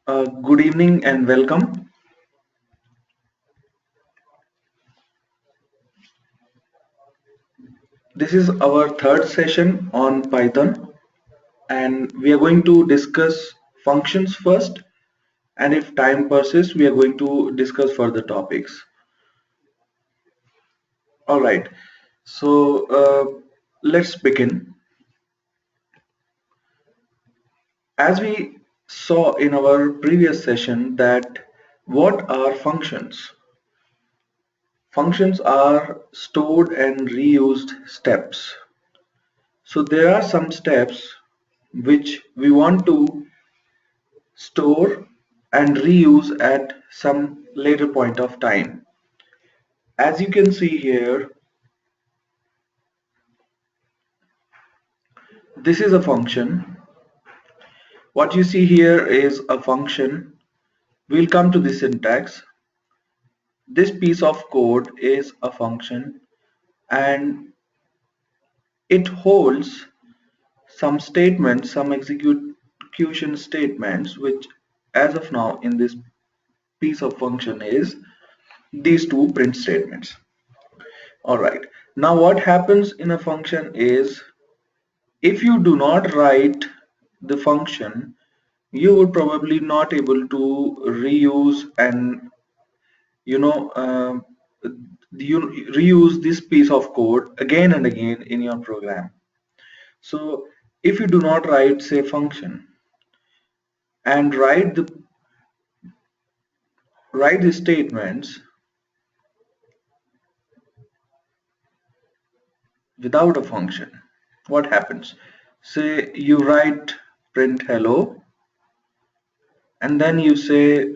Good evening and welcome. This is our third session on Python, and we are going to discuss functions first. And if time persists, we are going to discuss further topics. All right, so let's begin. As we saw in our previous session, that what are functions? Functions are stored and reused steps. So there are some steps which we want to store and reuse at some later point of time. As you can see here, this is a function. What you see here is a function. We'll come to the syntax. This piece of code is a function and it holds some statements, some execution statements, which as of now in this piece of function is these two print statements. All right. Now what happens in a function is if you do not write the function, you would probably not able to reuse and you know you reuse this piece of code again and again in your program. So if you do not write say function and write the statements without a function, what happens? Say you write print hello and then you say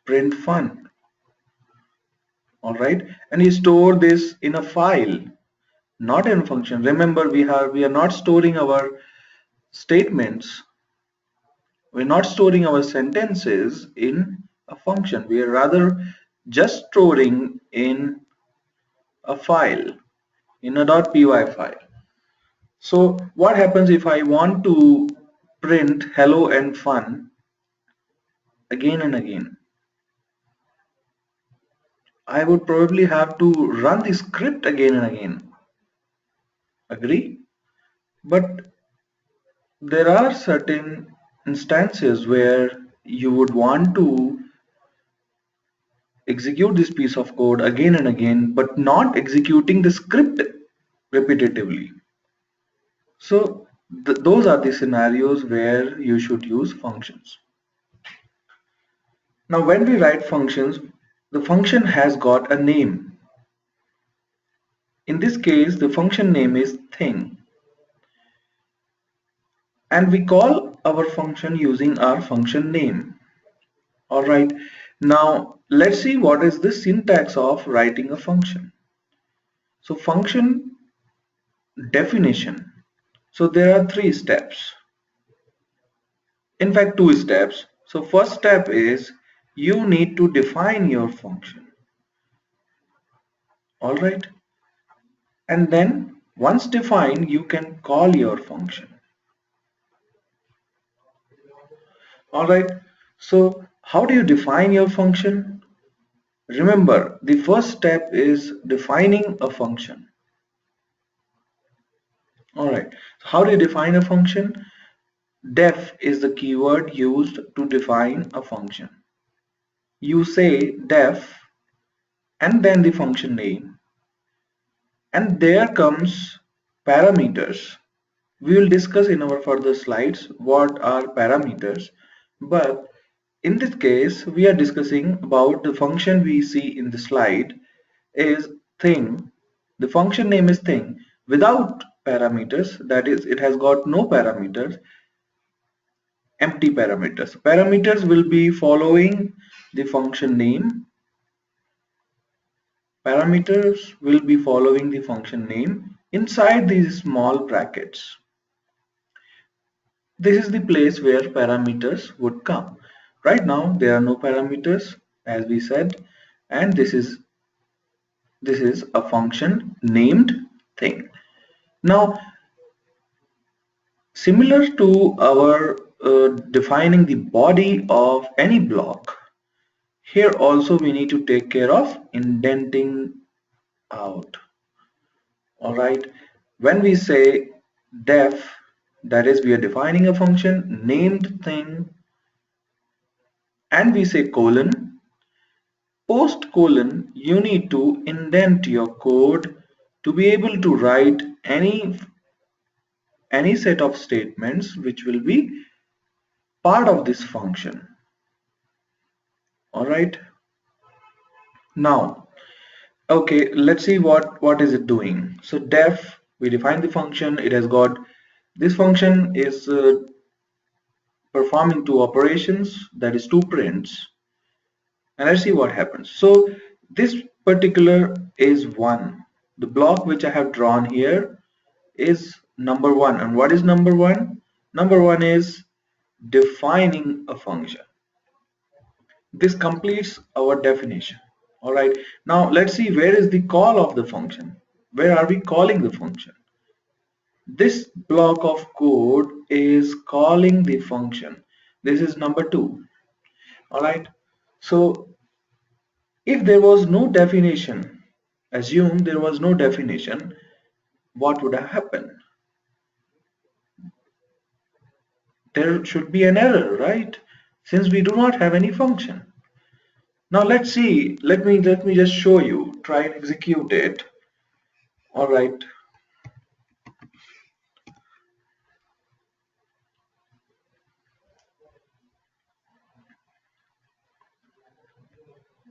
print fun, all right, and you store this in a file, not in a function. Remember, we are not storing our statements, we're not storing our sentences in a function, we are rather just storing in a file, in a .py file. So what happens if I want to print hello and fun again and again? I would probably have to run the script again and again. Agree? But there are certain instances where you would want to execute this piece of code again and again, but not executing the script repetitively. So those are the scenarios where you should use functions. Now, when we write functions, the function has got a name. In this case, the function name is thing. And we call our function using our function name. All right, now let's see what is the syntax of writing a function. So function definition. So there are three steps. In fact, two steps. So first step is you need to define your function. All right, and then once defined, you can call your function. All right, so how do you define your function? Remember, the first step is defining a function. All right, so how do you define a function? Def is the keyword used to define a function. You say def and then the function name, and there comes parameters. We will discuss in our further slides what are parameters, but in this case we are discussing about the function we see in the slide is thing. The function name is thing without parameters, that is it has got no parameters, empty parameters. Parameters will be following the function name. Parameters will be following the function name inside these small brackets. This is the place where parameters would come. Right now there are no parameters as we said, and this is a function named thing. Now similar to our defining the body of any block, here also we need to take care of indenting out. Alright, when we say def, that is we are defining a function named thing, and we say colon, post colon, you need to indent your code to be able to write any set of statements which will be part of this function. Alright, now okay, let's see what is it doing. So def, we define the function. It has got this function is performing two operations, that is two prints, and let's see what happens. So this particular is 1. The block which I have drawn here is number 1. And what is number 1? Number 1 is defining a function. This completes our definition. Alright, now let's see where is the call of the function. Where are we calling the function? This block of code is calling the function. This is number 2. Alright, so if there was no definition, assume there was no definition, what would have happened? There should be an error, right? Since we do not have any function. Now let's see, let me just show you, try and execute it. Alright,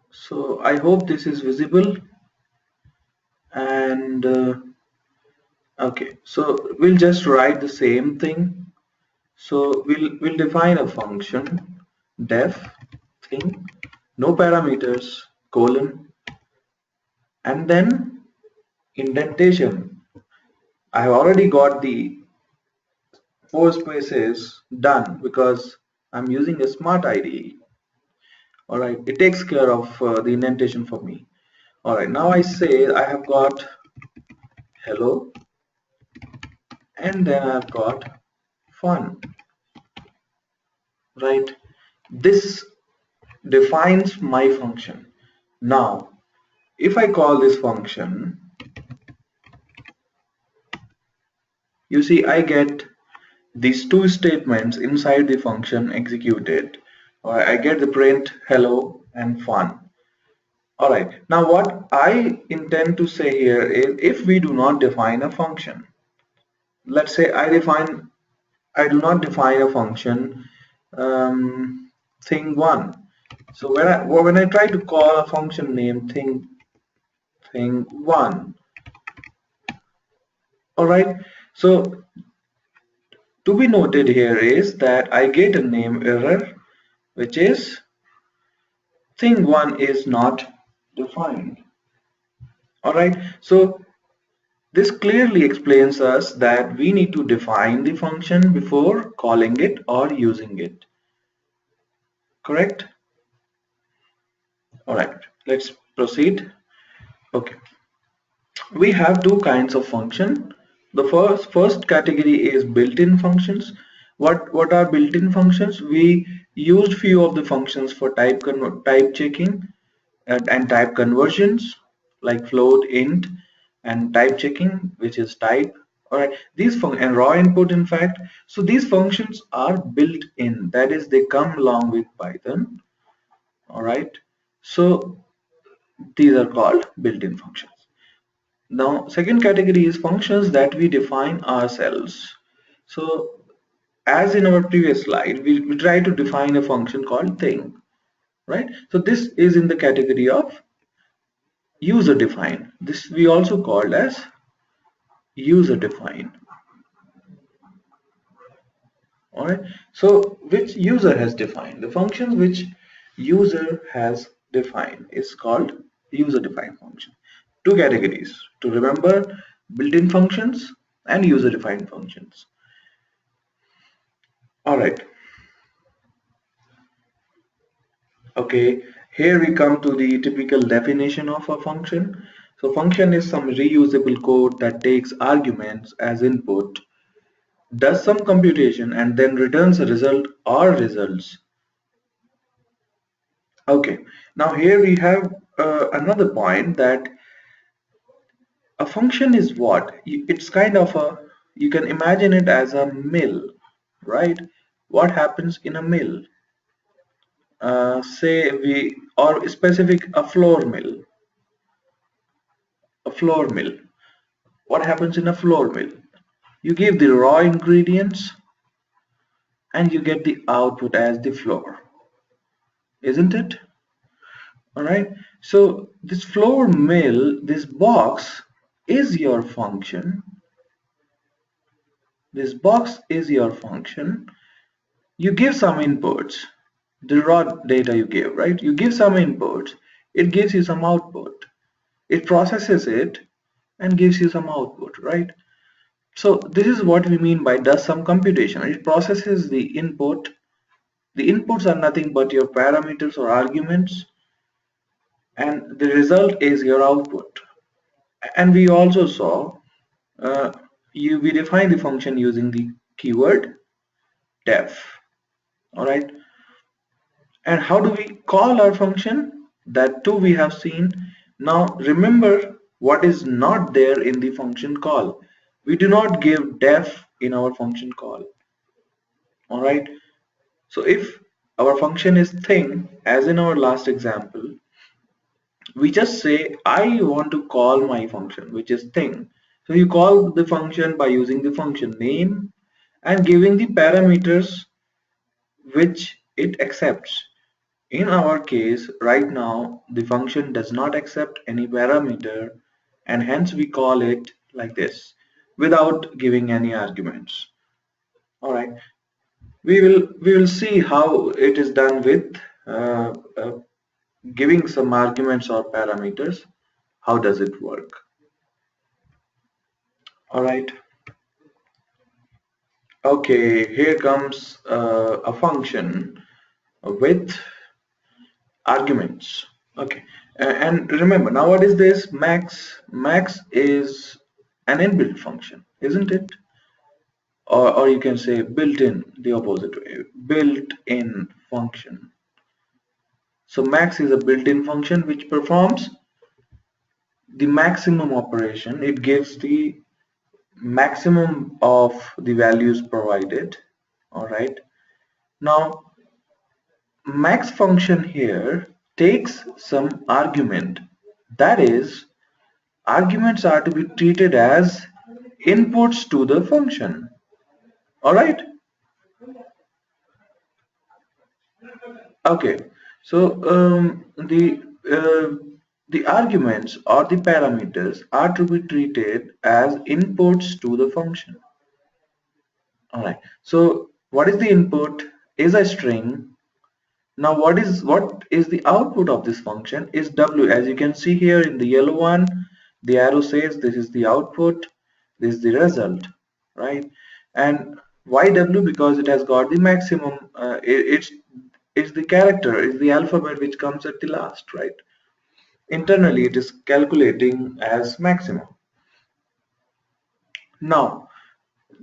so I hope this is visible, and okay, so we'll just write the same thing. So we'll define a function def thing, no parameters, colon, and then indentation. I have already got the 4 spaces done because I'm using a smart IDE. Alright, it takes care of the indentation for me. Alright, now I say I have got hello, and then I've got fun. Right, this defines my function. Now if I call this function, you see I get these two statements inside the function executed. I get the print hello and fun. Alright, now what I intend to say here is, if we do not define a function, let's say I do not define a function thing1. So when I try to call a function name thing1, alright, so to be noted here is that I get a name error, which is thing1 is not defined. Alright, so this clearly explains us that we need to define the function before calling it or using it. Correct? Alright, let's proceed. Okay, we have two kinds of function. The first category is built-in functions. What are built-in functions? We used few of the functions for type checking and type conversions, like float, int, and type checking, which is type. Alright, these and raw input, in fact. So these functions are built in, that is, they come along with Python. Alright, so these are called built-in functions. Now second category is functions that we define ourselves. So as in our previous slide, we try to define a function called thing, right? So this is in the category of user defined. This we also called as user defined. Alright, so which user has defined? The functions which user has defined is called user defined function. Two categories to remember: built-in functions and user defined functions. Alright, okay, here we come to the typical definition of a function. So function is some reusable code that takes arguments as input, does some computation and then returns a result or results. Okay, now here we have another point that a function is what? It's kind of a, you can imagine it as a mill, right? What happens in a mill? Say we, or specific, a flour mill. A flour mill. What happens in a flour mill? You give the raw ingredients and you get the output as the flour, isn't it? All right. So this flour mill, this box is your function. This box is your function. You give some inputs, the raw data you give, right? You give some inputs, it gives you some output. It processes it and gives you some output, right? So this is what we mean by does some computation. It processes the input. The inputs are nothing but your parameters or arguments, and the result is your output. And we also saw uh, we define the function using the keyword def. All right. And how do we call our function? That too we have seen. Now remember what is not there in the function call. We do not give def in our function call. All right. So if our function is thing, as in our last example, we just say I want to call my function, which is thing. So you call the function by using the function name and giving the parameters which it accepts. In our case, right now, the function does not accept any parameter, and hence we call it like this without giving any arguments. All right, we will see how it is done with uh, uh, giving some arguments or parameters. How does it work? All right. Okay, here comes a function with arguments. Okay, and remember now what is this max? Max is an inbuilt function, isn't it? Or you can say built-in, the opposite way, built-in function. So max is a built-in function which performs the maximum operation. It gives the maximum of the values provided. All right. Now max function here takes some argument. That is, arguments are to be treated as inputs to the function. All right. Okay. So the arguments or the parameters are to be treated as inputs to the function. All right. So what is the input? Is a string. Now what is the output of this function is w. As you can see here in the yellow one, the arrow says this is the output, this is the result, right? And why w? Because it has got the maximum. It's the character, it's the alphabet which comes at the last, right? Internally it is calculating as maximum. Now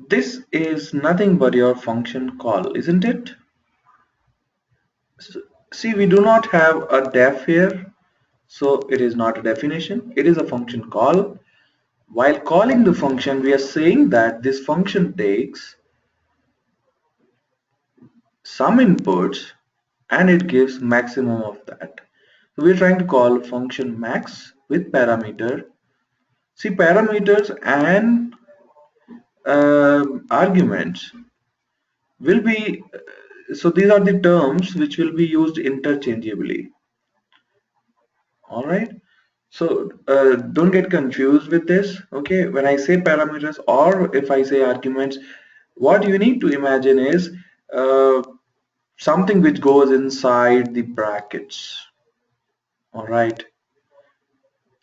this is nothing but your function call, isn't it? See, we do not have a def here, so it is not a definition, it is a function call. While calling the function, we are saying that this function takes some inputs and it gives maximum of that. So we're trying to call function max with parameter. See, parameters and arguments will be, so these are the terms which will be used interchangeably. All right. So don't get confused with this. Okay, when I say parameters or if I say arguments, what you need to imagine is uh, something which goes inside the brackets. All right.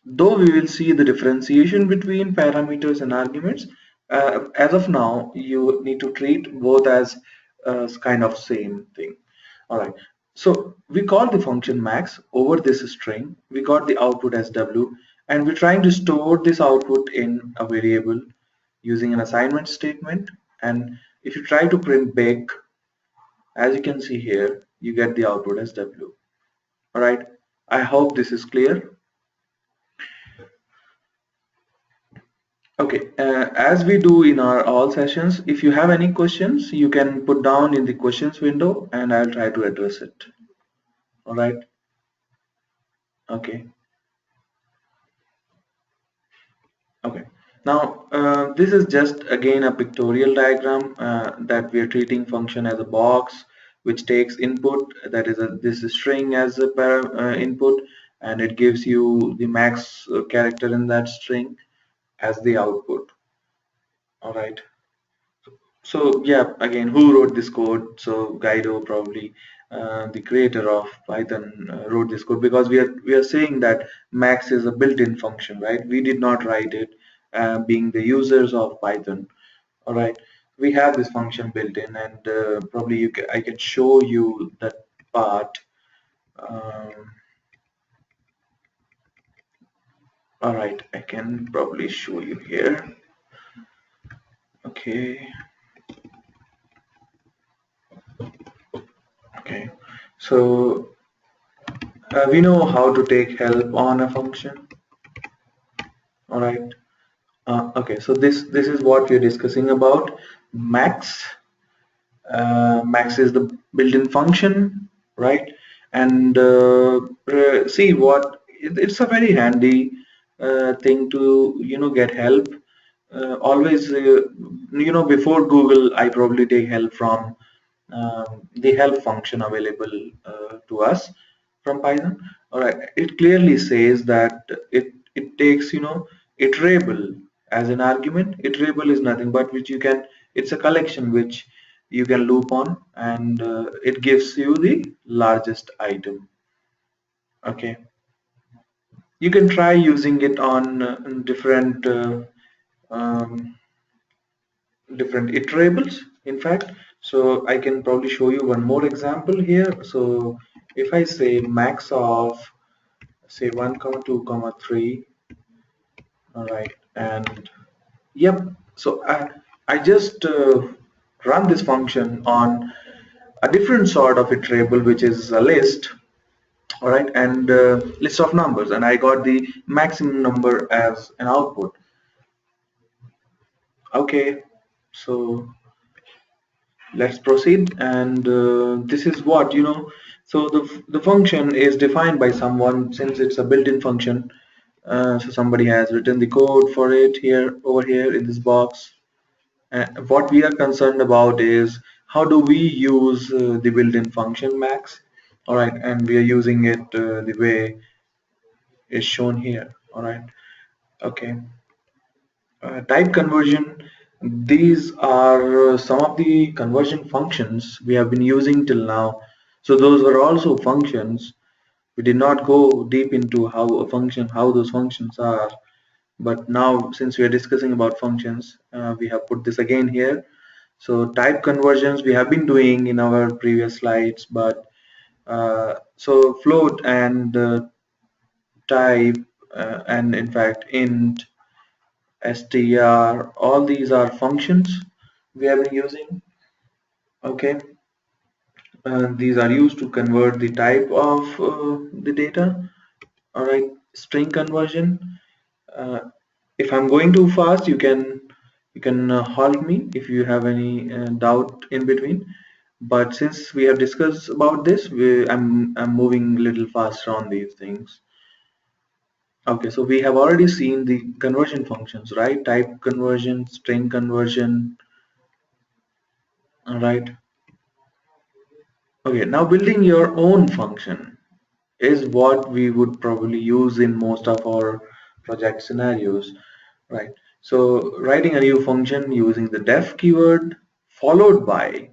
Though we will see the differentiation between parameters and arguments, as of now, you need to treat both as kind of same thing. All right. So we call the function max over this string. We got the output as w, and we're trying to store this output in a variable using an assignment statement. and if you try to print big, as you can see here, you get the output as W. All right, I hope this is clear. Okay, as we do in our all sessions, if you have any questions, you can put down in the questions window and I'll try to address it. All right. Okay. Okay. Now, this is just again a pictorial diagram that we are treating function as a box which takes input, that is this is string as a input, and it gives you the max character in that string as the output. All right. So yeah, again, who wrote this code? So Guido, probably the creator of Python, wrote this code, because we are saying that max is a built-in function, right? We did not write it, being the users of Python. All right, we have this function built in, and probably I can show you that part. Um, all right, I can probably show you here. Okay. Okay. So we know how to take help on a function. All right. Okay, so this is what we're discussing about. Max. Max is the built-in function, right? And see what it's a very handy thing to get help. Always before Google, I probably take help from the help function available to us from Python. All right, it clearly says that it takes iterable as an argument. Iterable is nothing but which you can. It's a collection which you can loop on, and it gives you the largest item. Okay, you can try using it on um, different iterables, in fact. So I can probably show you one more example here. So if I say max of, say, 1 comma 2 comma 3, all right, and yep, so I just run this function on a different sort of iterable, which is a list, all right, and list of numbers, and I got the maximum number as an output. Okay, so let's proceed, and this is what so the function is defined by someone, since it's a built-in function. So somebody has written the code for it here, over here in this box. What we are concerned about is how do we use the built-in function max. All right, and we are using it the way is shown here. All right. Okay. Type conversion, these are some of the conversion functions we have been using till now. So those were also functions. We did not go deep into how those functions are, but now since we are discussing about functions, we have put this again here. So type conversions we have been doing in our previous slides, but so float and type, and in fact int, str, all these are functions we have been using. Okay, these are used to convert the type of the data. All right, string conversion. uh, if I'm going too fast, you can halt me if you have any doubt in between, but since we have discussed about this, I'm moving a little faster on these things. Okay, so we have already seen the conversion functions, right? Type conversion, string conversion. All right. Okay, now building your own function is what we would probably use in most of our project scenarios, right? So writing a new function using the def keyword followed by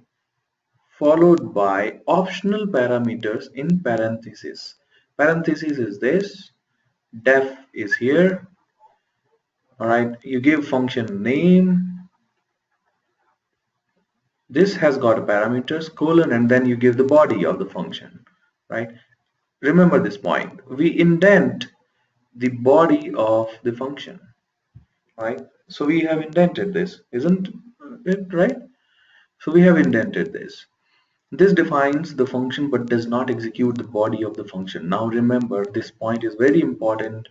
optional parameters in parentheses. Parentheses is this, def is here, all right? You give function name, this has got a parameters colon, and then you give the body of the function, right? Remember this point, we indent the body of the function, right? So we have indented this, isn't right? So we have indented this. This defines the function but does not execute the body of the function. Now remember, this point is very important.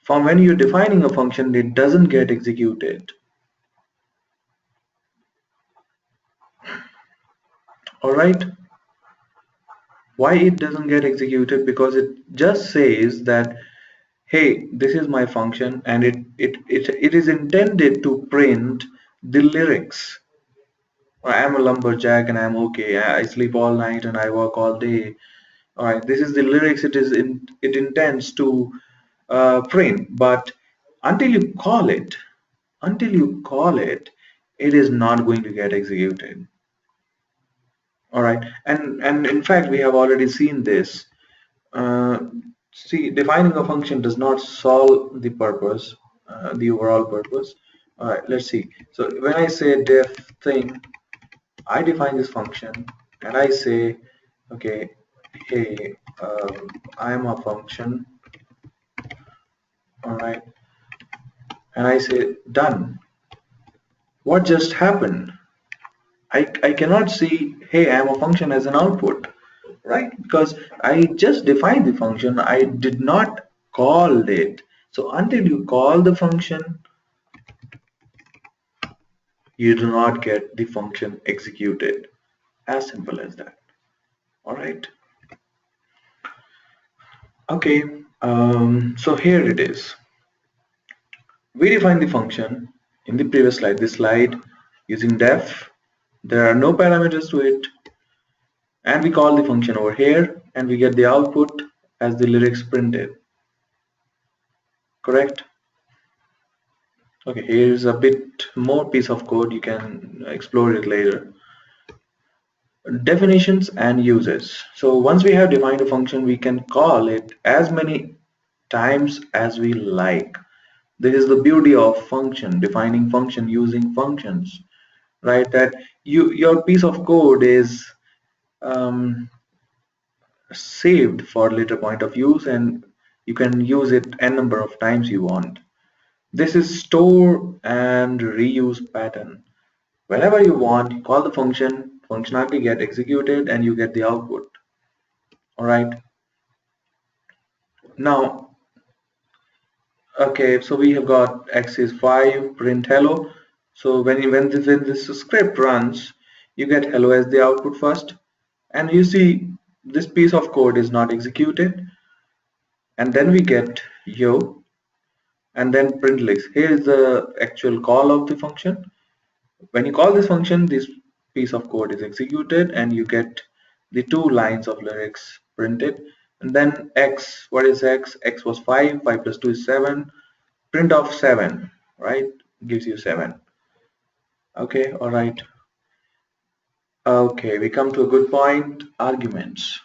From when you're defining a function, it doesn't get executed. Alright? Why it doesn't get executed? Because it just says that, hey, this is my function, and it is intended to print the lyrics. I'm a lumberjack and I'm okay. I sleep all night and I work all day. Alright, this is the lyrics it intends to print, but until you call it, until you call it, it is not going to get executed. All right, and in fact, we have already seen this. Uh, See, defining a function does not solve the purpose, the overall purpose. All right, let's see. So when I say def thing, I define this function and I say, okay, hey, I'm a function. All right, and I say done. What just happened? I cannot see, hey, I'm a function as an output, right? Because I just defined the function, I did not call it. So until you call the function, you do not get the function executed. As simple as that. All right. Okay. So here it is. We defined the function in the previous slide. This slide using def. There are no parameters to it, and we call the function over here, and we get the output as the lyrics printed. Correct? Okay, here's a bit more piece of code. You can explore it later. Definitions and uses. So once we have defined a function, we can call it as many times as we like. This is the beauty of function, defining function using functions, right? That your piece of code is um, saved for later point of use, and you can use it n number of times you want. This is store and reuse pattern. Whenever you want, you call the function, functionality get executed, and you get the output. All right. Now, okay, so we have got x is 5, print hello. So when this script runs, you get hello as the output first, and you see this piece of code is not executed, and then we get yo, and then print lyrics. Here is the actual call of the function. When you call this function, this piece of code is executed and you get the 2 lines of lyrics printed. And then x, what is x? X was 5, 5 plus 2 is 7. Print of 7, right? Gives you 7. Okay, all right. Okay, we come to a good point, arguments.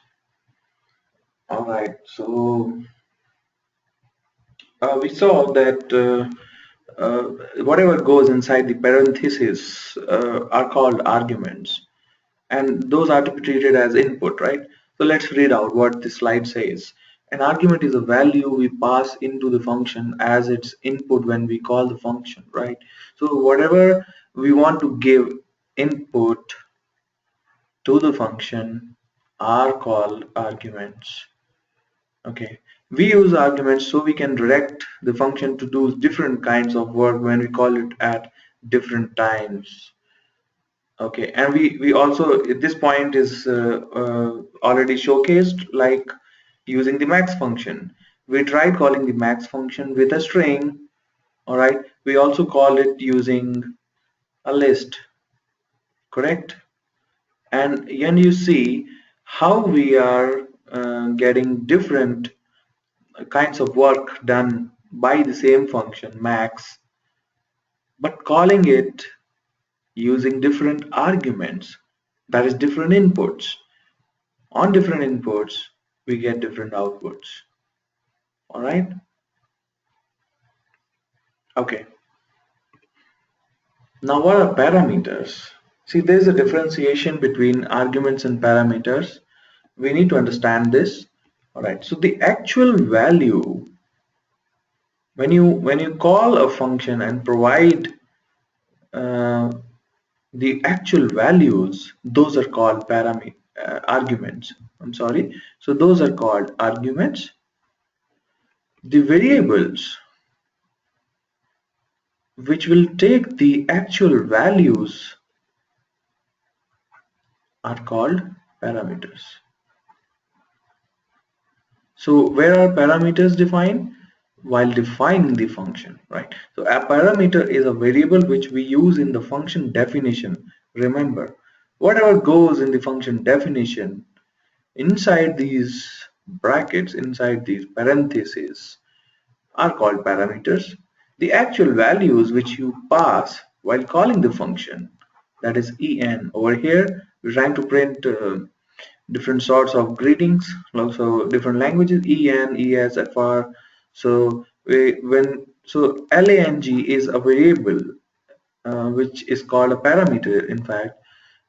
All right, so we saw that whatever goes inside the parentheses are called arguments, and those are to be treated as input, right? So let's read out what the slide says. An argument is a value we pass into the function as its input when we call the function, right? So whatever we want to give input to the function are called arguments. Okay, we use arguments so we can direct the function to do different kinds of work when we call it at different times. Okay, and we also at this point is already showcased, like using the max function. We tried calling the max function with a string. All right, we also call it using a list, correct? And then you see how we are getting different kinds of work done by the same function max, but calling it using different arguments, that is different inputs. On different inputs, we get different outputs. All right. Okay. Now, what are parameters? See, there is a differentiation between arguments and parameters. We need to understand this. All right. So the actual value, when you call a function and provide uh, the actual values, those are called arguments. I'm sorry. So those are called arguments. The variables which will take the actual values are called parameters. So where are parameters defined? While defining the function, right? So a parameter is a variable which we use in the function definition. Remember, whatever goes in the function definition inside these brackets, inside these parentheses, are called parameters. The actual values which you pass while calling the function, that is en. Over here, we're trying to print different sorts of greetings, also different languages, en, es, fr. So lang is a variable which is called a parameter, in fact,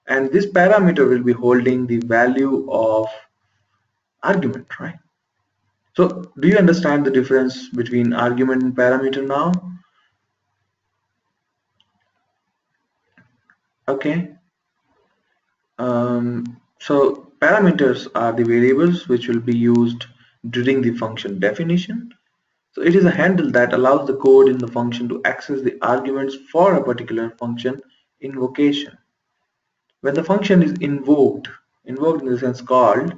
and this parameter will be holding the value of argument, right? So do you understand the difference between argument and parameter now? Okay. So parameters are the variables which will be used during the function definition. So it is a handle that allows the code in the function to access the arguments for a particular function invocation. When the function is invoked in the sense called,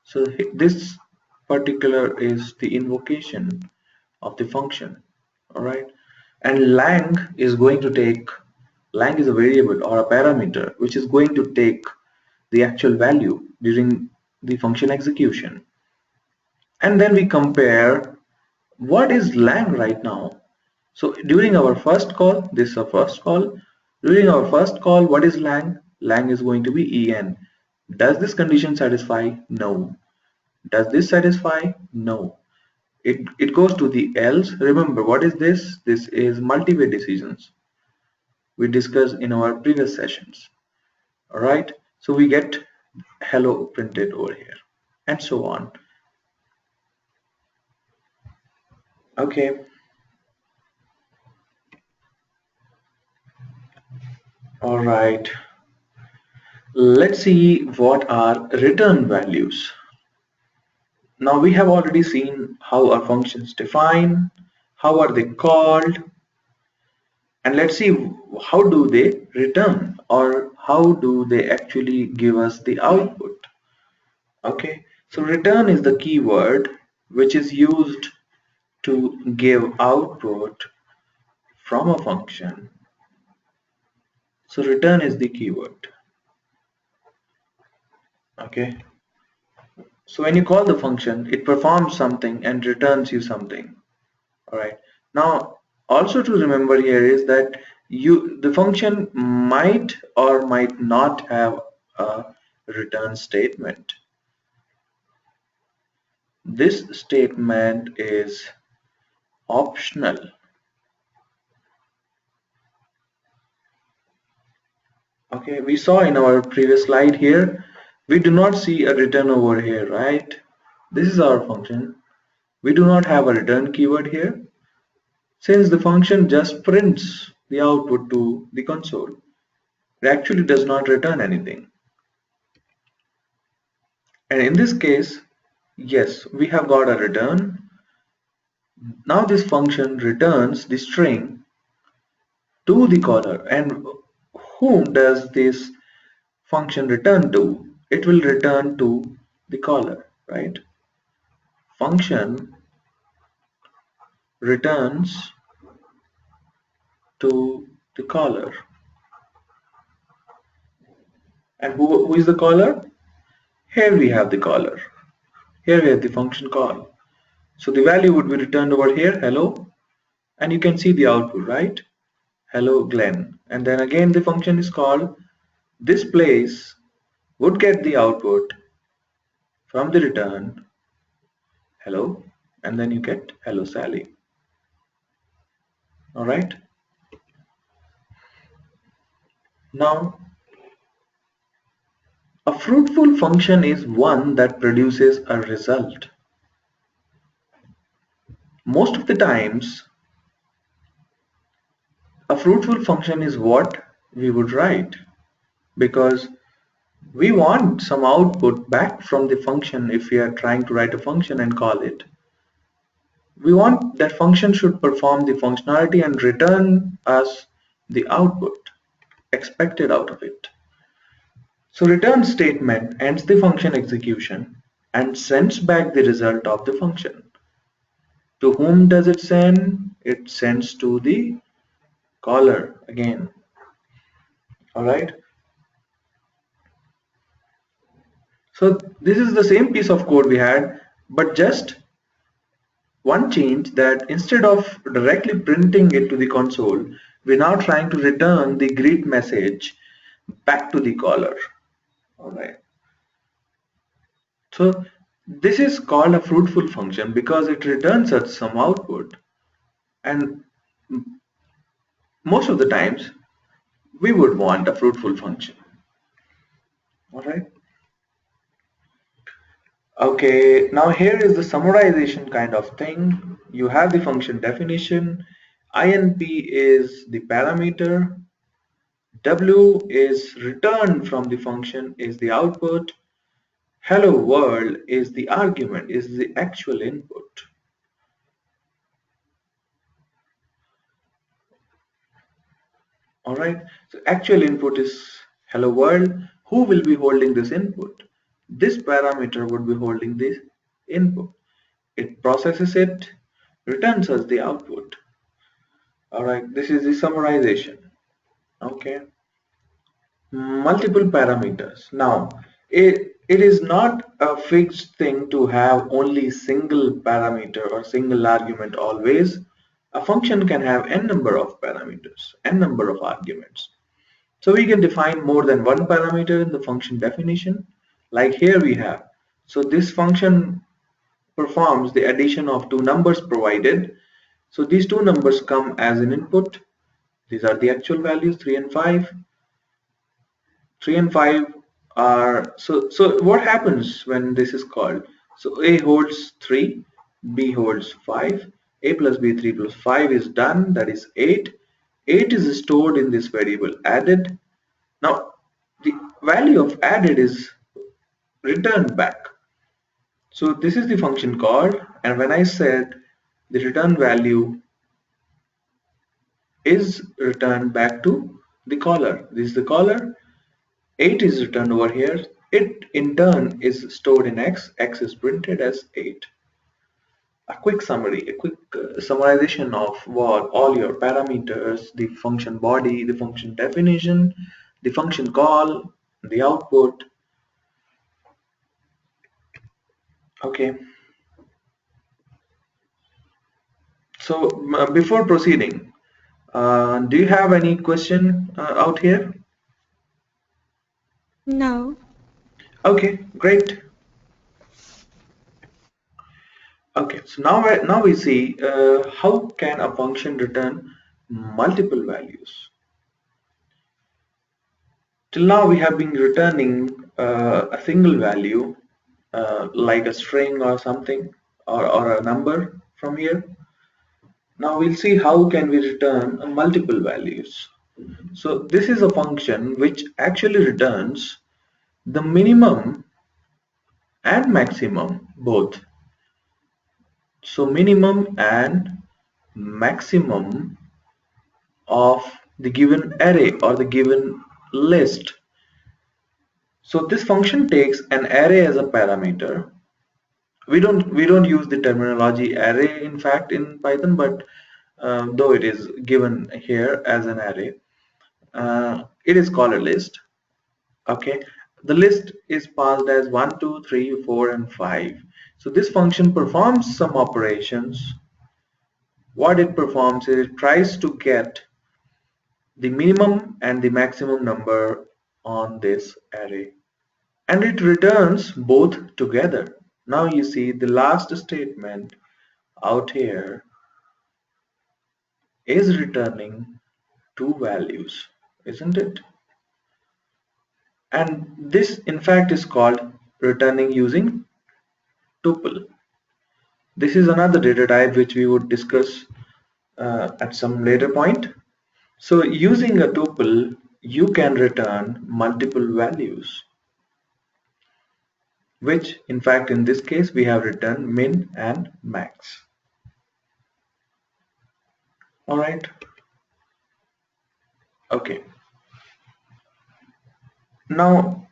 so this particular is the invocation of the function. All right. And lang is going to take, lang is a variable or a parameter which is going to take the actual value during the function execution. And then we compare what is lang right now. So during our first call, this is our first call. During our first call, what is lang? Lang is going to be en. Does this condition satisfy? No. Does this satisfy? No. It goes to the else. Remember, what is this? This is multi-way decisions we discussed in our previous sessions. All right. So we get hello printed over here and so on. Okay. All right. Let's see what are return values. Now we have already seen how our functions define, how are they called, and let's see how do they return or how do they actually give us the output. Okay, so return is the keyword which is used to give output from a function. So return is the keyword. Okay, so when you call the function, it performs something and returns you something. All right. Now, also to remember here is that the function might or might not have a return statement. This statement is optional. Okay, we saw in our previous slide here, we do not see a return over here, right? This is our function. We do not have a return keyword here, since the function just prints the output to the console. It actually does not return anything. And in this case, yes, we have got a return. Now this function returns the string to the caller. And whom does this function return to? It will return to the caller, right? Function returns to the caller. And who is the caller? Here we have the caller. Here we have the function call. So the value would be returned over here, hello, and you can see the output, right? Hello Glenn. And then again the function is called. This place would get the output from the return hello, and then you get hello Sally. All right. Now, a fruitful function is one that produces a result. Most of the times, A fruitful function is what we would write, because we want some output back from the function. If we are trying to write a function and call it, we want that function should perform the functionality and return us the output expected out of it. So return statement ends the function execution and sends back the result of the function. To whom does it send? It sends to the caller again. Alright. So this is the same piece of code we had, but just one change, that instead of directly printing it to the console, we're now trying to return the greet message back to the caller. Alright. So this is called a fruitful function because it returns us some output, and most of the times we would want a fruitful function. Alright. Okay, now here is the summarization kind of thing. You have the function definition. INP is the parameter. W is returned from the function, is the output. Hello world is the argument, is the actual input. Alright, so actual input is hello world. Who will be holding this input? This parameter would be holding this input. It processes it, returns us the output. Alright, this is the summarization. Okay, multiple parameters. Now, it is not a fixed thing to have only single parameter or single argument always. A function can have n number of parameters, n number of arguments. So we can define more than one parameter in the function definition, like here we have. So this function performs the addition of two numbers provided. So these two numbers come as an input. These are the actual values, 3 and 5. 3 and 5 are, so what happens when this is called? So A holds 3, B holds 5, A plus B 3 plus 5 is done, that is 8. 8 is stored in this variable added. Now the value of added is returned back. So this is the function called, and when I said the return value is returned back to the caller, this is the caller. 8 is returned over here. It in turn is stored in X. X is printed as 8. A quick summary, a quick summarization of what all your parameters, the function body, the function definition, the function call, the output. Okay. So before proceeding, do you have any question out here? No. Okay, great. Okay, so now we see how can a function return multiple values. Till now we have been returning a single value like a string or something, or a number from here. Now we'll see how can we return multiple values. So this is a function which actually returns the minimum and maximum both. So minimum and maximum of the given array or the given list. So this function takes an array as a parameter. We don't use the terminology array in fact in Python, but though it is given here as an array, it is called a list. Okay, the list is passed as 1, 2, 3, 4, and 5. So this function performs some operations. What it performs is it tries to get the minimum and the maximum number on this array, and it returns both together. Now you see the last statement out here is returning two values, isn't it? And this in fact is called returning using tuple. This is another data type which we would discuss at some later point. So using a tuple, you can return multiple values, which in fact in this case we have written min and max. Alright, okay. Now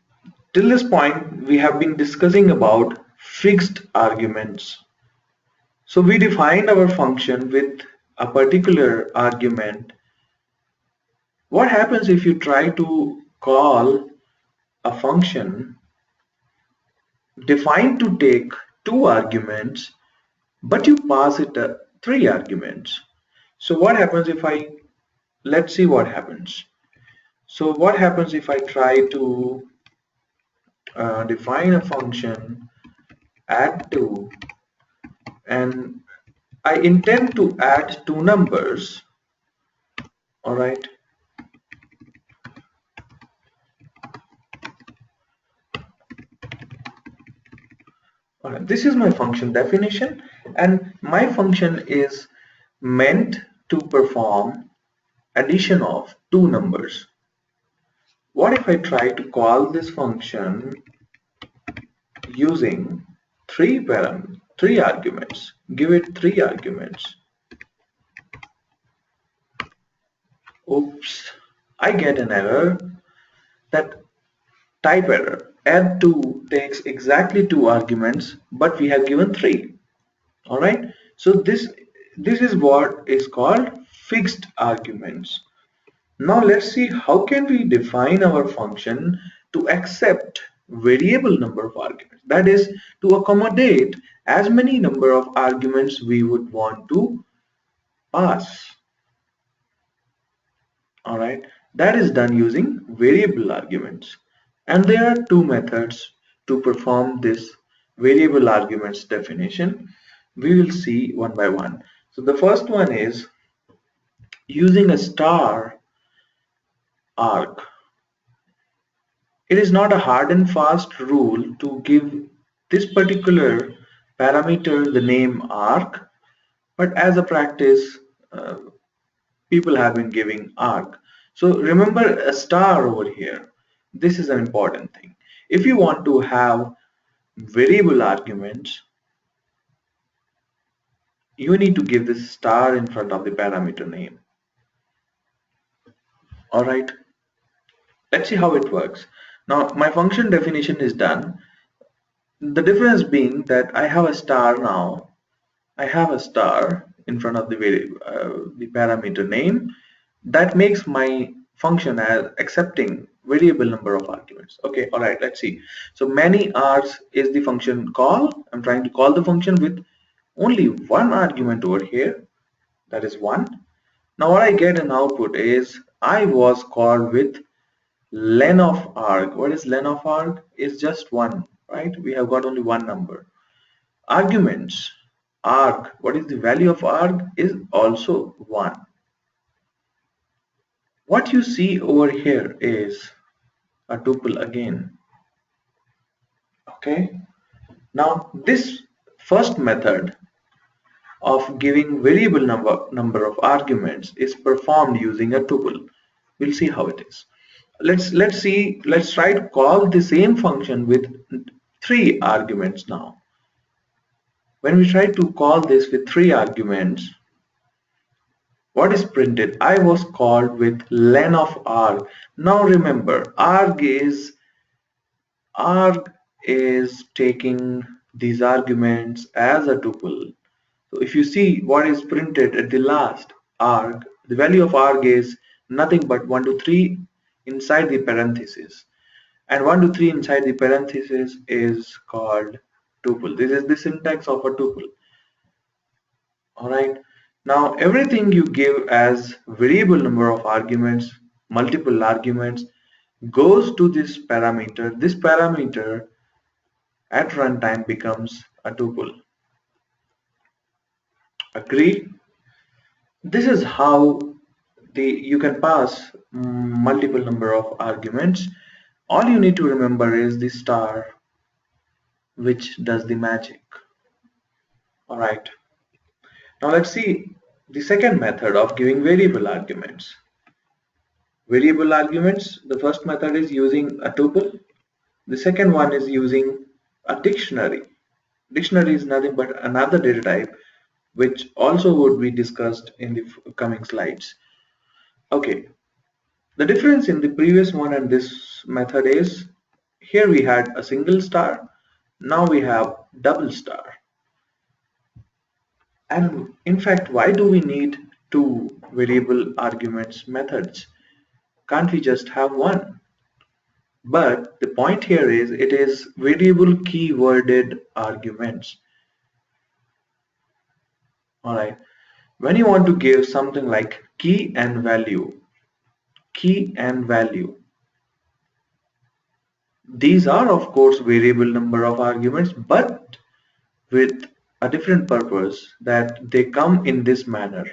till this point we have been discussing about fixed arguments. So we defined our function with a particular argument. What happens if you try to call a function defined to take two arguments, but you pass it three arguments? So what happens if let's see what happens. So what happens if I try to define a function add 2, and I intend to add two numbers, alright. This is my function definition, and my function is meant to perform addition of two numbers. What if I try to call this function using three arguments? Give it three arguments. Oops, I get an error, that type error. Add2 takes exactly two arguments, but we have given three. Alright, so this is what is called fixed arguments. Now let's see how can we define our function to accept variable number of arguments, that is to accommodate as many number of arguments we would want to pass. Alright, that is done using variable arguments, and there are two methods to perform this variable arguments definition. We will see one by one. So the first one is using a star arg. It is not a hard and fast rule to give this particular parameter the name arg, but as a practice, people have been giving arg. So remember a star over here. This is an important thing. If you want to have variable arguments, you need to give this star in front of the parameter name. Alright, let's see how it works. Now my function definition is done. The difference being that I have a star now. I have a star in front of the parameter name. That makes my function as accepting variable number of arguments. Okay, all right, let's see. So many args is the function call. I'm trying to call the function with only one argument over here, that is 1. Now what I get an output is I was called with len of arg. What is len of arg? Is just 1, right? We have got only one number. Arguments arg, what is the value of arg, is also 1. What you see over here is a tuple again. Okay, now this first method of giving variable number of arguments is performed using a tuple. We'll see how it is. Let's try to call the same function with three arguments now. When we try to call this with three arguments, what is printed? I was called with len of arg. Now remember, arg is taking these arguments as a tuple. So if you see what is printed at the last, arg, the value of arg is nothing but 1 to 3 inside the parenthesis, and 1 to 3 inside the parenthesis is called tuple. This is the syntax of a tuple. Alright, now everything you give as variable number of arguments, multiple arguments, goes to this parameter. This parameter at runtime becomes a tuple. Agree? This is how you can pass multiple number of arguments. All you need to remember is the star, which does the magic. Alright, now let's see the second method of giving variable arguments. variable arguments. The first method is using a tuple. The second one is using a dictionary. Dictionary is nothing but another data type which also would be discussed in the coming slides. Okay, the difference in the previous one and this method is here we had a single star, now we have double star. And in fact, why do we need two variable arguments methods? Can't we just have one? But the point here is it is variable keyworded arguments. Alright, when you want to give something like key and value, these are of course variable number of arguments, but with a different purpose, that they come in this manner.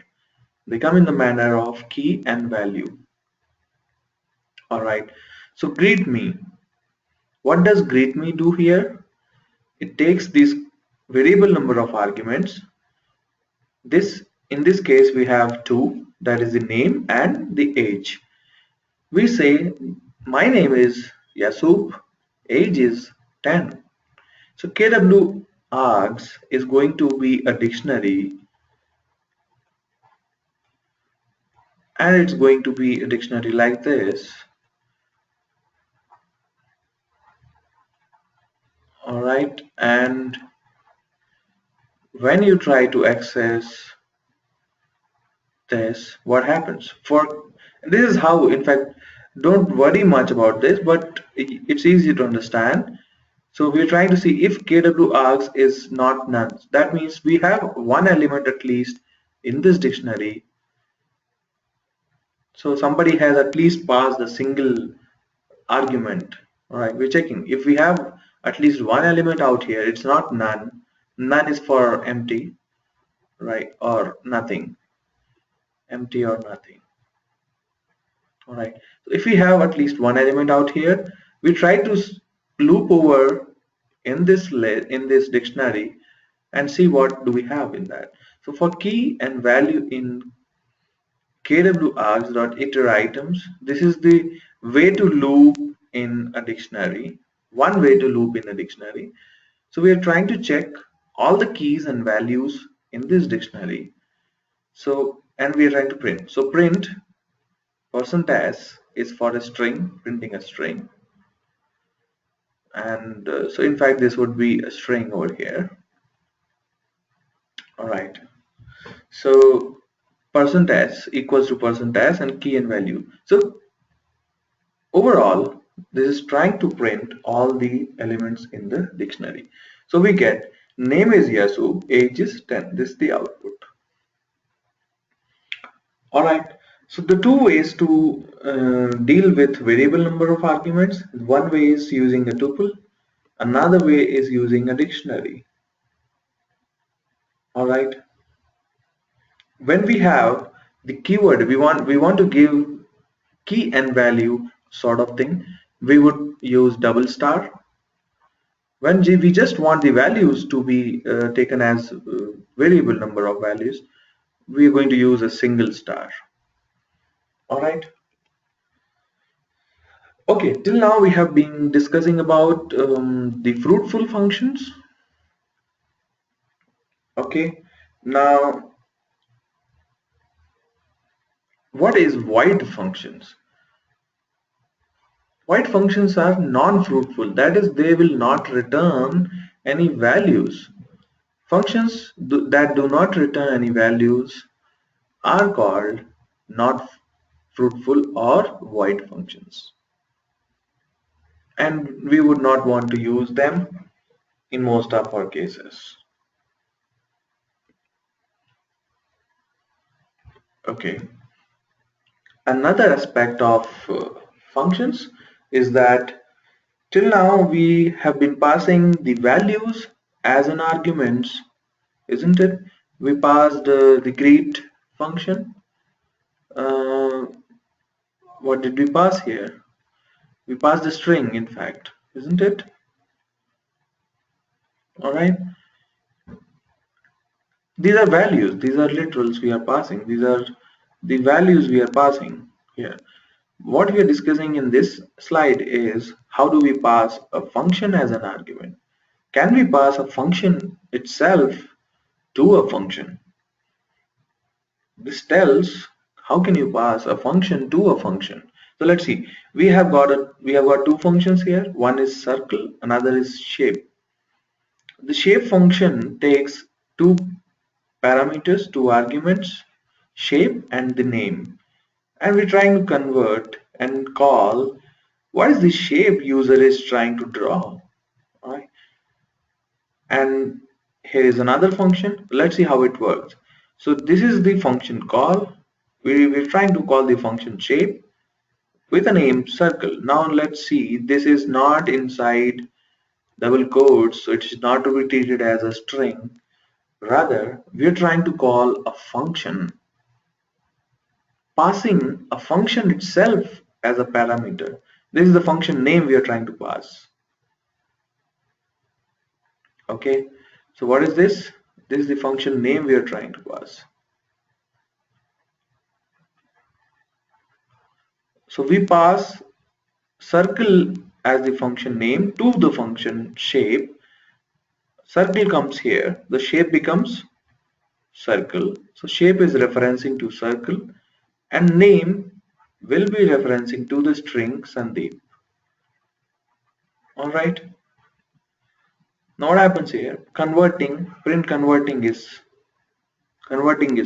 They come in the manner of key and value. Alright, so greet me. What does greet me do here? It takes this variable number of arguments. In this case we have two, that is the name and the age. We say my name is Yasub, age is 10. So KW args is going to be a dictionary, and it's going to be a dictionary like this. Alright, and when you try to access this, what happens? This is how, in fact, don't worry much about this, but it's easy to understand. So we're trying to see if KW args is not none. That means we have one element at least in this dictionary. So somebody has at least passed a single argument. Alright, we're checking. If we have at least one element out here, it's not none. None is for empty, right? Or nothing. Empty or nothing. Alright. So if we have at least one element out here, we try to loop over in this dictionary and see what do we have in that. So for key and value in kwargs.iterItems, this is the way to loop in a dictionary, one way to loop in a dictionary. So we are trying to check all the keys and values in this dictionary. So, and we are trying to print. So print %s is for a string, printing a string. And so in fact this would be a string over here. All right. So %s equals to %s and key and value. So overall, this is trying to print all the elements in the dictionary. So we get name is Yasu, age is 10. This is the output. Alright, so the two ways to deal with variable number of arguments, one way is using a tuple, another way is using a dictionary. Alright, when we have the keyword, we want to give key and value sort of thing, we would use double star. When we just want the values to be taken as variable number of values, we are going to use a single star. Alright. Okay, till now we have been discussing about the fruitful functions. Okay, now what is void functions? Void functions are non-fruitful, that is, they will not return any values. Functions that do not return any values are called not fruitful or void functions. And we would not want to use them in most of our cases. Okay. Another aspect of functions is that till now we have been passing the values as an arguments, isn't it? We passed the greet function. What did we pass here? We passed the string, in fact, isn't it? Alright. These are values, these are literals we are passing, these are the values we are passing here. What we are discussing in this slide is how do we pass a function as an argument. Can we pass a function itself to a function? This tells how can you pass a function to a function. So let's see. We have got two functions here. One is circle, another is shape. The shape function takes two parameters, two arguments, shape and the name. And we're trying to convert and call what is the shape user is trying to draw. Right? And here is another function. Let's see how it works. So this is the function call. We're trying to call the function shape with a name circle. Now let's see, this is not inside double quotes, so it is not to be treated as a string. Rather, we're trying to call a function, passing a function itself as a parameter. This is the function name we are trying to pass. Okay, so what is this? This is the function name we are trying to pass. So we pass circle as the function name to the function shape. Circle comes here, the shape becomes circle. So shape is referencing to circle and name will be referencing to the string Sandeep. Alright. Now what happens here? Converting is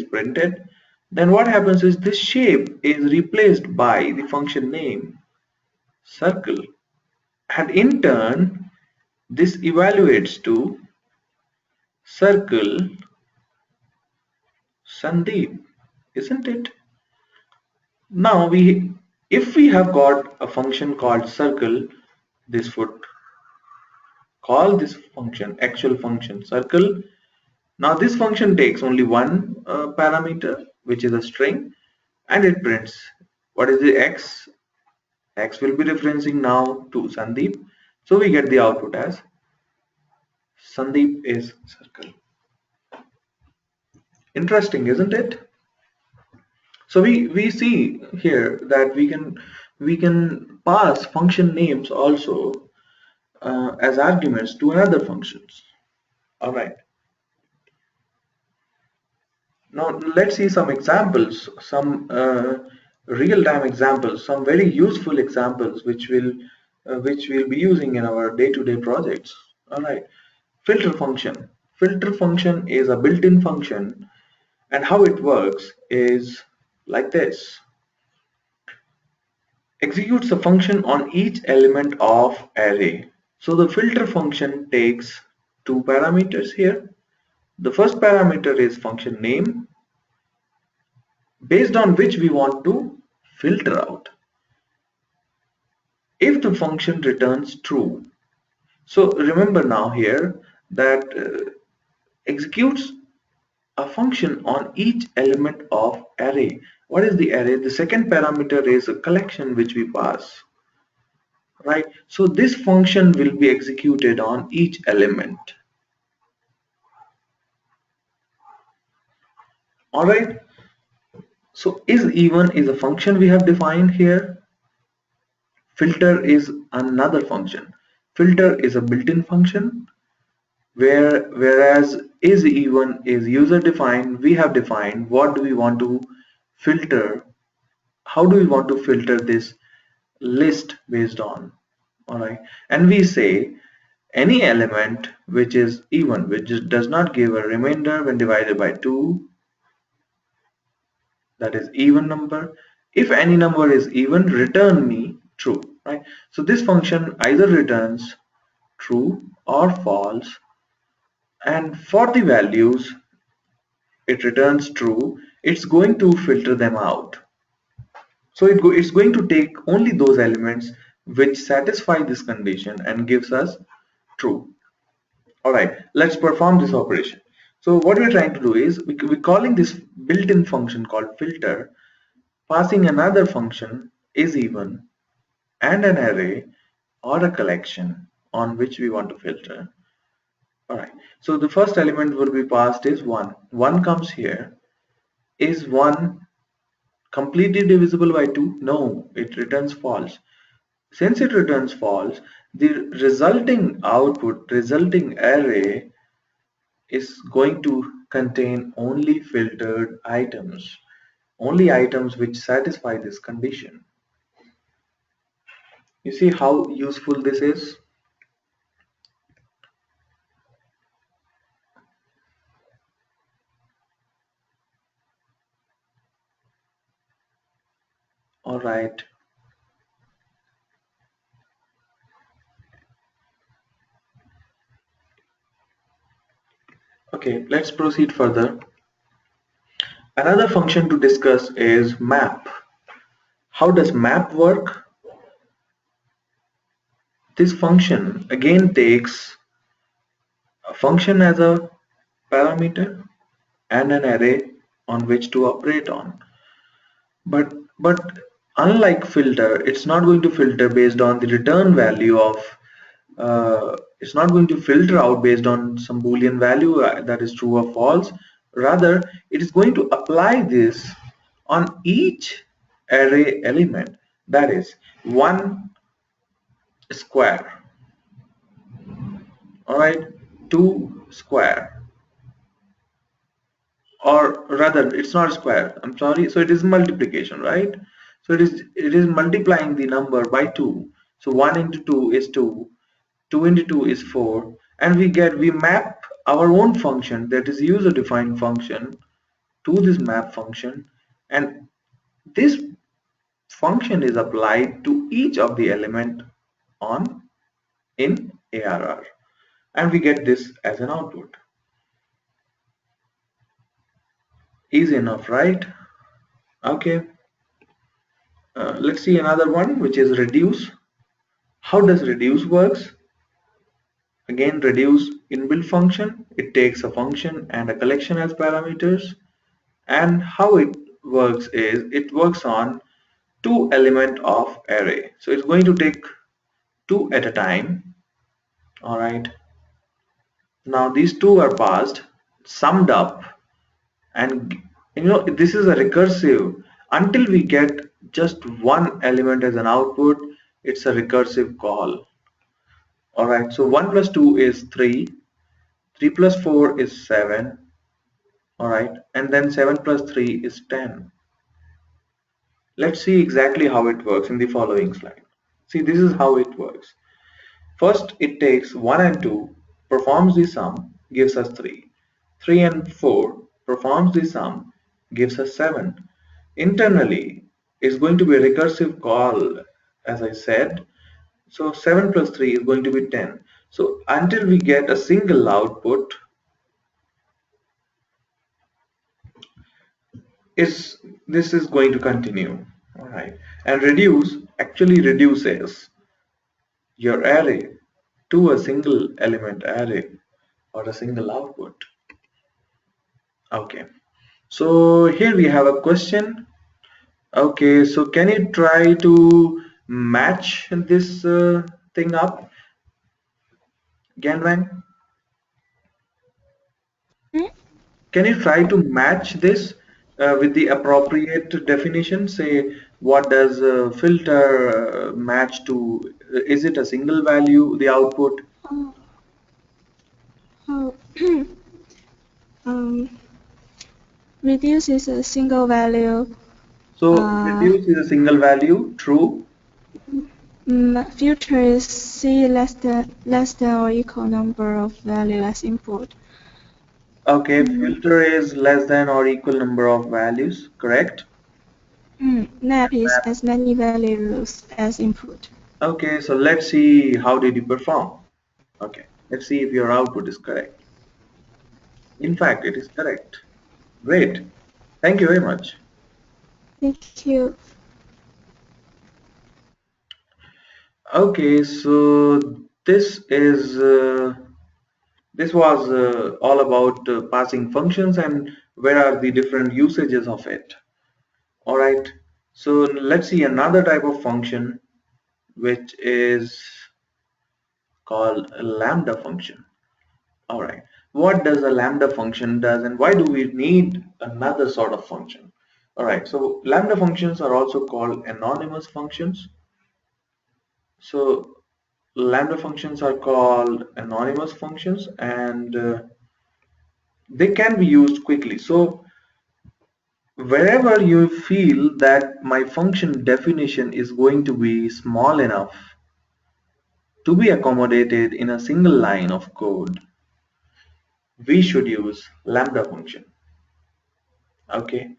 printed. Then what happens is this shape is replaced by the function name circle, and in turn this evaluates to circle Sandeep, isn't it? Now if we have got a function called circle, this would call this function, actual function circle. Now this function takes only one parameter, which is a string, and it prints what is the x. X will be referencing now to Sandeep, so we get the output as Sandeep is circle. Interesting, isn't it? So we see here that we can pass function names also as arguments to another functions. All right. Now let's see some examples, some real-time examples, some very useful examples which we'll be using in our day-to-day projects. All right. Filter function. Filter function is a built-in function, and how it works is like this. Executes a function on each element of array. So the filter function takes two parameters here. The first parameter is function name, based on which we want to filter out. If the function returns true, so remember now here that executes a function on each element of array. What is the array? The second parameter is a collection which we pass, right? So this function will be executed on each element. All right. So is even is a function we have defined here. Filter is another function. Filter is a built-in function, whereas is even is user defined. We have defined what do we want to filter, how do we want to filter this list based on. All right, and we say any element which is even, which does not give a remainder when divided by 2, that is even number. If any number is even, return me true, right? So this function either returns true or false, and for the values it returns true, it's going to filter them out. So it's going to take only those elements which satisfy this condition and gives us true. All right, let's perform this operation. So what we're trying to do is we're calling this built-in function called filter, passing another function is even and an array or a collection on which we want to filter. All right, so the first element will be passed is 1. 1 comes here. Is 1 completely divisible by 2? No, it returns false. Since it returns false, the resulting output, resulting array is going to contain only filtered items, only items which satisfy this condition. You see how useful this is? All right. Okay, let's proceed further. Another function to discuss is map. How does map work? This function again takes a function as a parameter and an array on which to operate on. But unlike filter, it's not going to filter based on the return value of it's not going to filter out based on some boolean value that is true or false. Rather, it is going to apply this on each array element, that is one square, all right, two square, or rather it's not square, I'm sorry, so it is multiplication, right? So it is multiplying the number by 2. So 1 into 2 is 2, 2 into 2 is 4, and we map our own function, that is user defined function, to this map function, and this function is applied to each of the element on in ARR, and we get this as an output. Easy enough, right? Okay. Let's see another one, which is reduce. How does reduce works? Again, reduce inbuilt function. It takes a function and a collection as parameters. And how it works is it works on two element of array. So it's going to take two at a time. All right. Now these two are passed, summed up, and this is a recursive. Until we get just one element as an output, it's a recursive call. All right, so 1 plus 2 is 3, 3 plus 4 is 7, all right, and then 7 plus 3 is 10. Let's see exactly how it works in the following slide. See, this is how it works. First, it takes 1 and 2, performs the sum, gives us 3. 3 and 4, performs the sum, gives us 7. Internally, it's going to be a recursive call, as I said. So 7 plus 3 is going to be 10. So until we get a single output, this is going to continue. All right. And reduce actually reduces your array to a single element array or a single output. Okay. So here we have a question. Okay, so can you try to match this thing up, Ganwang? Hmm? Can you try to match this with the appropriate definition? Say, what does filter match to? Is it a single value, the output? Oh, oh, um, reduce is a single value. So Uh, reduce is a single value, true. Filter is C less than or equal number of value as input. Okay, Mm, filter is less than or equal number of values, correct? Map is as many values as input. Okay, so let's see how did you perform. Okay, let's see if your output is correct. In fact, it is correct. Great. Thank you very much. Thank you. Okay, so this was all about passing functions and where are the different usages of it. All right. So let's see another type of function which is called a lambda function. All right. What does a lambda function does and why do we need another sort of function? Alright, so lambda functions are also called anonymous functions. So lambda functions are called anonymous functions, and they can be used quickly. So wherever you feel that my function definition is going to be small enough to be accommodated in a single line of code, we should use lambda function. Okay,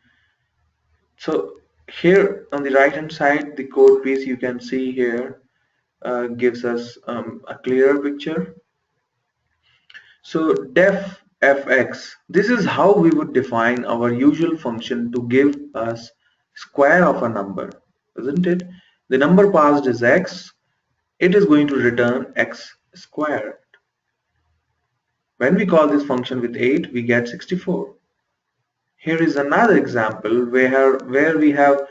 so here on the right hand side, the code piece you can see here gives us a clearer picture. So def fx, this is how we would define our usual function to give us square of a number, isn't it? The number passed is x, it is going to return x squared. When we call this function with 8, we get 64. Here is another example where we have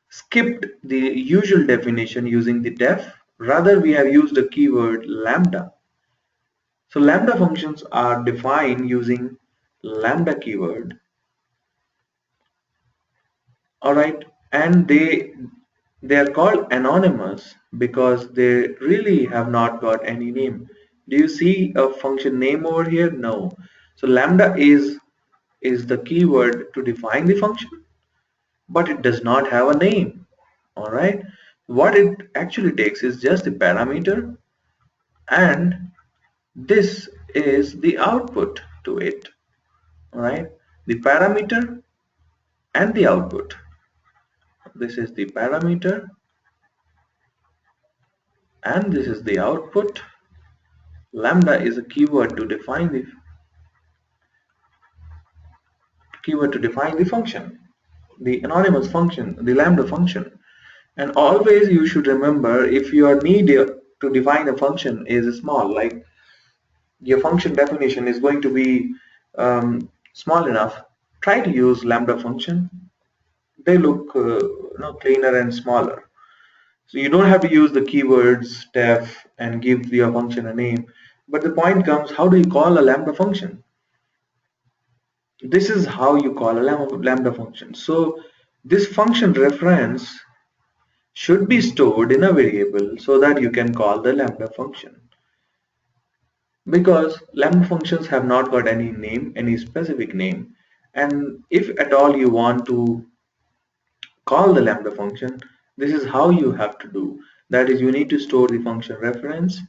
skipped the usual definition using the def, rather we have used the keyword lambda. So lambda functions are defined using lambda keyword. Alright, and they are called anonymous because they really have not got any name. Do you see a function name over here? No. So lambda is the keyword to define the function, but it does not have a name. Alright, what it actually takes is just the parameter, and this is the output to it. Alright, the parameter and the output. This is the parameter and this is the output. Lambda is a keyword to define the function, the anonymous function, the lambda function. And always you should remember, if your need to define a function is small, like your function definition is going to be small enough, try to use lambda function. They look cleaner and smaller. So you don't have to use the keywords def and give your function a name. But the point comes, how do you call a lambda function? This is how you call a lambda function. So this function reference should be stored in a variable so that you can call the lambda function. Because lambda functions have not got any name, any specific name. And if at all you want to call the lambda function, this is how you have to do. That is, you need to store the function reference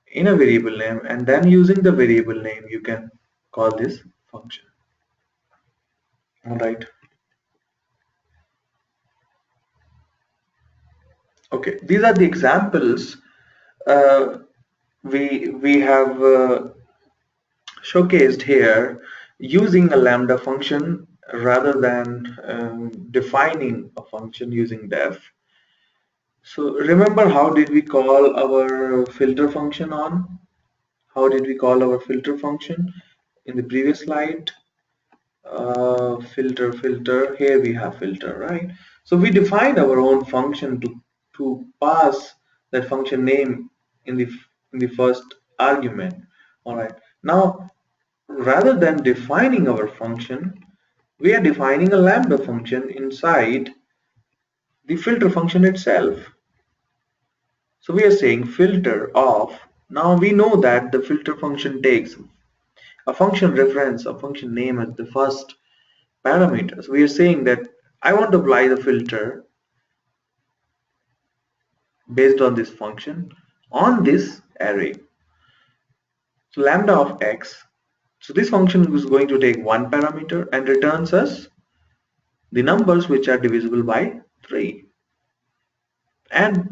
in a variable name, and then using the variable name you can call this function. Alright. Okay, these are the examples we have showcased here using a lambda function rather than defining a function using def. So remember, how did we call our filter function on? How did we call our filter function in the previous slide? Filter, here we have filter, right? So we defined our own function to pass that function name in the first argument. All right, now rather than defining our function, we are defining a lambda function inside the filter function itself. So we are saying filter of, now we know that the filter function takes a function reference, a function name as the first parameters. We are saying that I want to apply the filter based on this function on this array. So lambda of x. So this function is going to take one parameter and returns us the numbers which are divisible by 3. And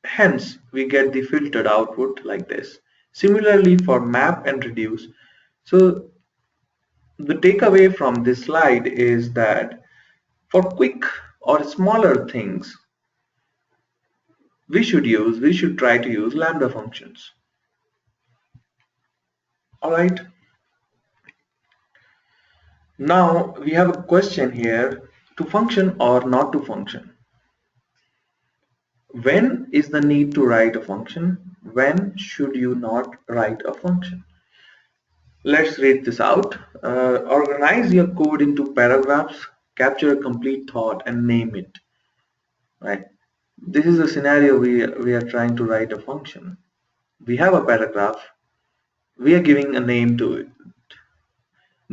hence we get the filtered output like this. Similarly for map and reduce. So the takeaway from this slide is that for quick or smaller things, we should try to use lambda functions. Alright, now we have a question here: to function or not to function? When is the need to write a function? When should you not write a function? Let's read this out. Organize your code into paragraphs capture a complete thought and name it, right? This is a scenario we are trying to write a function. We have a paragraph, we are giving a name to it.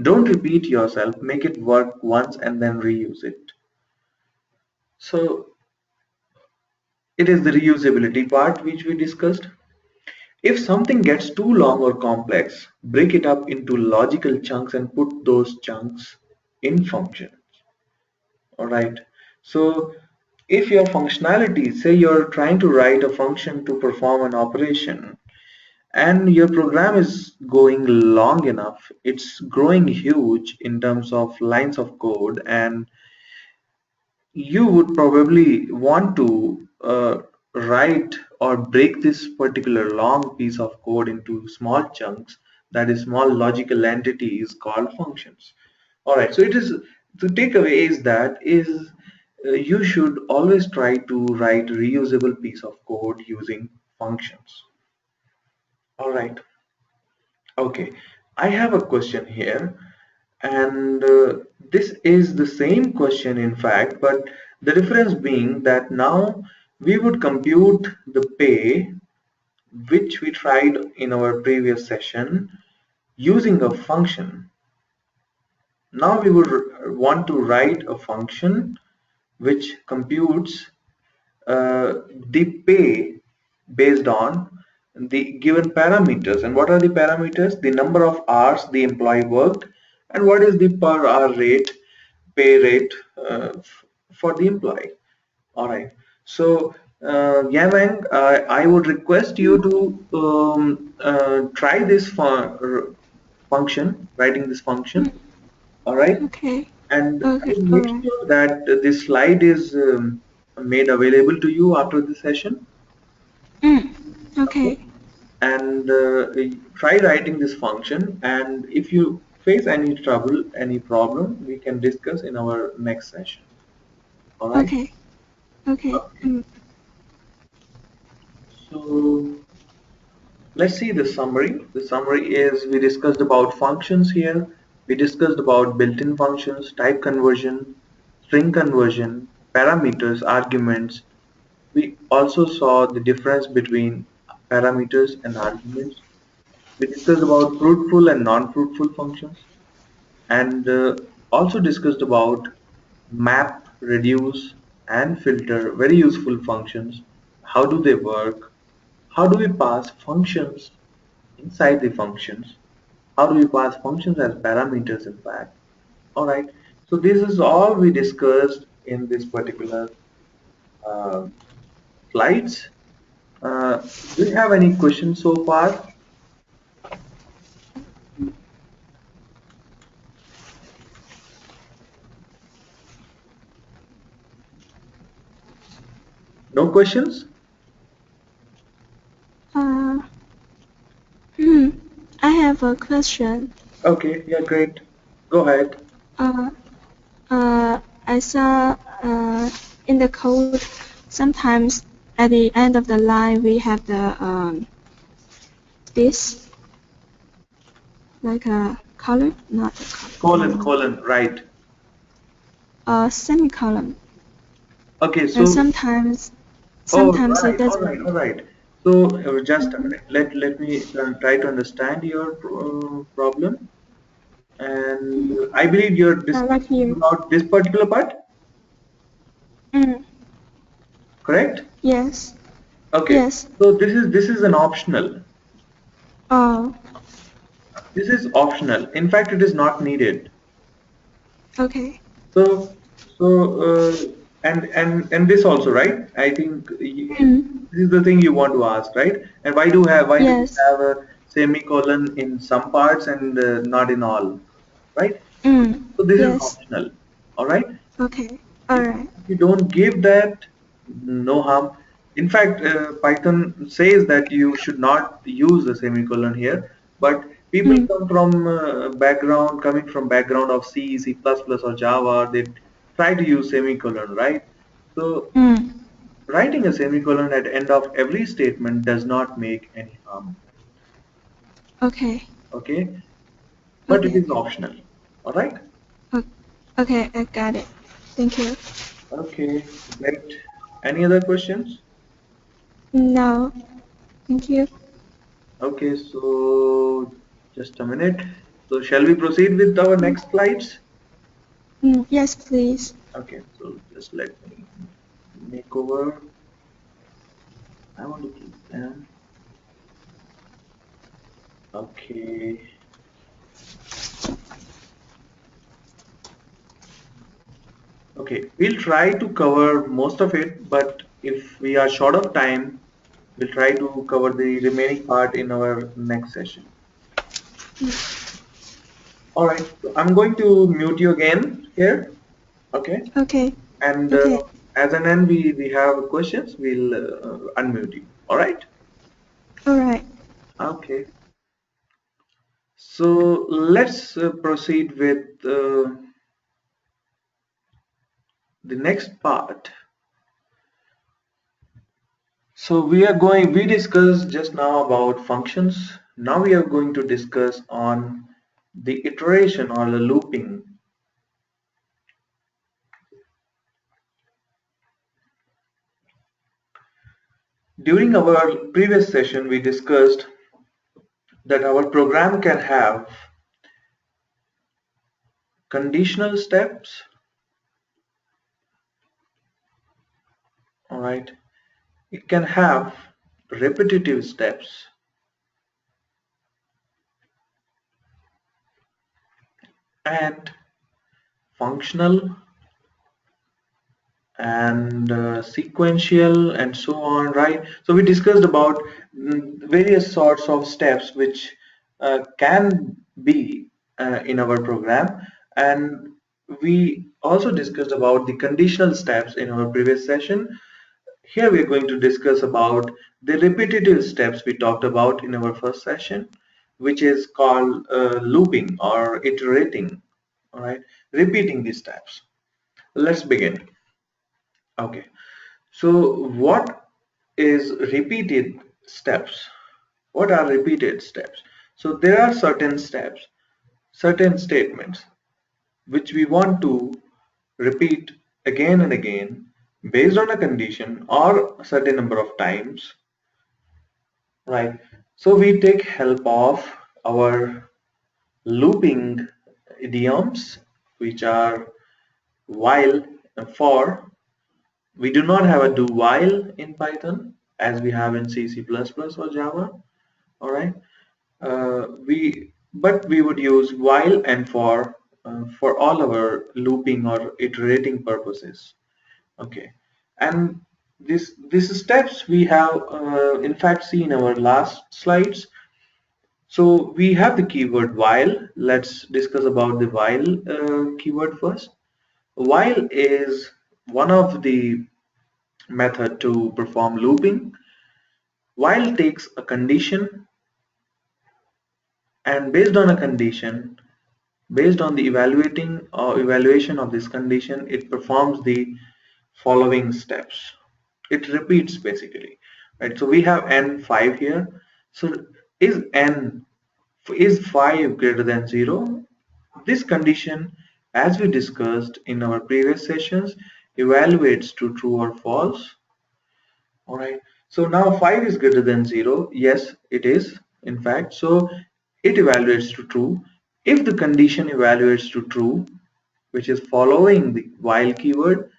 Don't repeat yourself, make it work once and then reuse it. So it is the reusability part which we discussed. If something gets too long or complex, break it up into logical chunks and put those chunks in functions. Alright. So if your functionality, say you're trying to write a function to perform an operation, and your program is going long enough, it's growing huge in terms of lines of code, and you would probably want to write or break this particular long piece of code into small chunks, that is small logical entities called functions. All right, so it is, the takeaway is that is you should always try to write reusable piece of code using functions. All right, okay, I have a question here, and this is the same question in fact, but the difference being that now we would compute the pay which we tried in our previous session using a function. Now we would want to write a function which computes the pay based on the given parameters. And what are the parameters? The number of hours the employee worked, and what is the per hour rate, pay rate for the employee. All right. So Yamang, I would request you to try this function, writing this function. All right. Okay. And I Okay. will All make right. sure that this slide is made available to you after the session. Okay. Okay. And try writing this function. And if you face any trouble, any problem, we can discuss in our next session. All right. Okay. Okay. Okay. So let's see the summary. The summary is we discussed about functions here. We discussed about built-in functions, type conversion, string conversion, parameters, arguments. We also saw the difference between parameters and arguments. We discussed about fruitful and non-fruitful functions, and also discussed about map, reduce, and filter, very useful functions. How do they work? How do we pass functions inside the functions? How do we pass functions as parameters in fact? All right. So this is all we discussed in this particular uh, slides. Do you have any questions so far? No questions? Uh, hmm. I have a question. Okay, yeah, great. Go ahead. Uh, I saw in the code sometimes at the end of the line we have the this like a colon, not a Colon, colon, colon, right. semicolon, Okay, and so, sometimes oh, sometimes it right, all right, doesn't. all right. So just a Mhm. minute. Let me try to understand your problem. And I believe you're Right discussing here. about this particular part, Mm, correct? yes. Okay. Yes. So this is an optional. Oh. This is optional. In fact, it is not needed. Okay. So, so and this also, right? I think Mm, this is the thing you want to ask, right? And why do we yes. have a semicolon in some parts and not in all, right? So this is Yes. optional, all right? Okay. All If, right. if you don't give that, no harm. In fact, Python says that you should not use a semicolon here, but people Mm, come from coming from background of C, C++ or Java, they try to use semicolon, right? So mm, writing a semicolon at end of every statement does not make any harm, okay. okay? But it Okay. is optional, all right? Okay. Okay, I got it. Thank you. Okay, great. Any other questions? No, thank you. Okay, so just a minute. So shall we proceed with our next slides? Yes, please. Okay, so just let me make over. I want to keep them. Okay. Okay, we'll try to cover most of it, but if we are short of time, we'll try to cover the remaining part in our next session. All right, so I'm going to mute you again here. Okay, Okay, and okay, as an end, we have questions. We'll unmute you. All right. all right. Okay. So let's proceed with the next part. So we discussed just now about functions. Now we are going to discuss on the iteration or the looping. During our previous session, we discussed that our program can have conditional steps, all right? It can have repetitive steps and functional and sequential and so on, right? So we discussed about various sorts of steps which can be in our program, and we also discussed about the conditional steps in our previous session. Here we are going to discuss about the repetitive steps we talked about in our first session, which is called looping or iterating, all right, repeating these steps. Let's begin. Okay. So what is repeated steps? What are repeated steps? So there are certain steps, certain statements which we want to repeat again and again based on a condition or a certain number of times, right? So we take help of our looping idioms, which are while and for. We do not have a do while in Python as we have in C, C++ or Java. All right. But we would use while and for all our looping or iterating purposes. Okay. And these steps we have in fact seen our last slides. So we have the keyword while. Let's discuss about the while keyword first. While is one of the method to perform looping. While takes a condition, and based on a condition, based on the evaluating or evaluation of this condition, it performs the following steps. It repeats basically, right? So we have n5 here. So is 5 greater than 0? This condition, as we discussed in our previous sessions, evaluates to true or false. All right. So now 5 is greater than 0. Yes, it is, in fact. So it evaluates to true. If the condition evaluates to true, which is following the while keyword,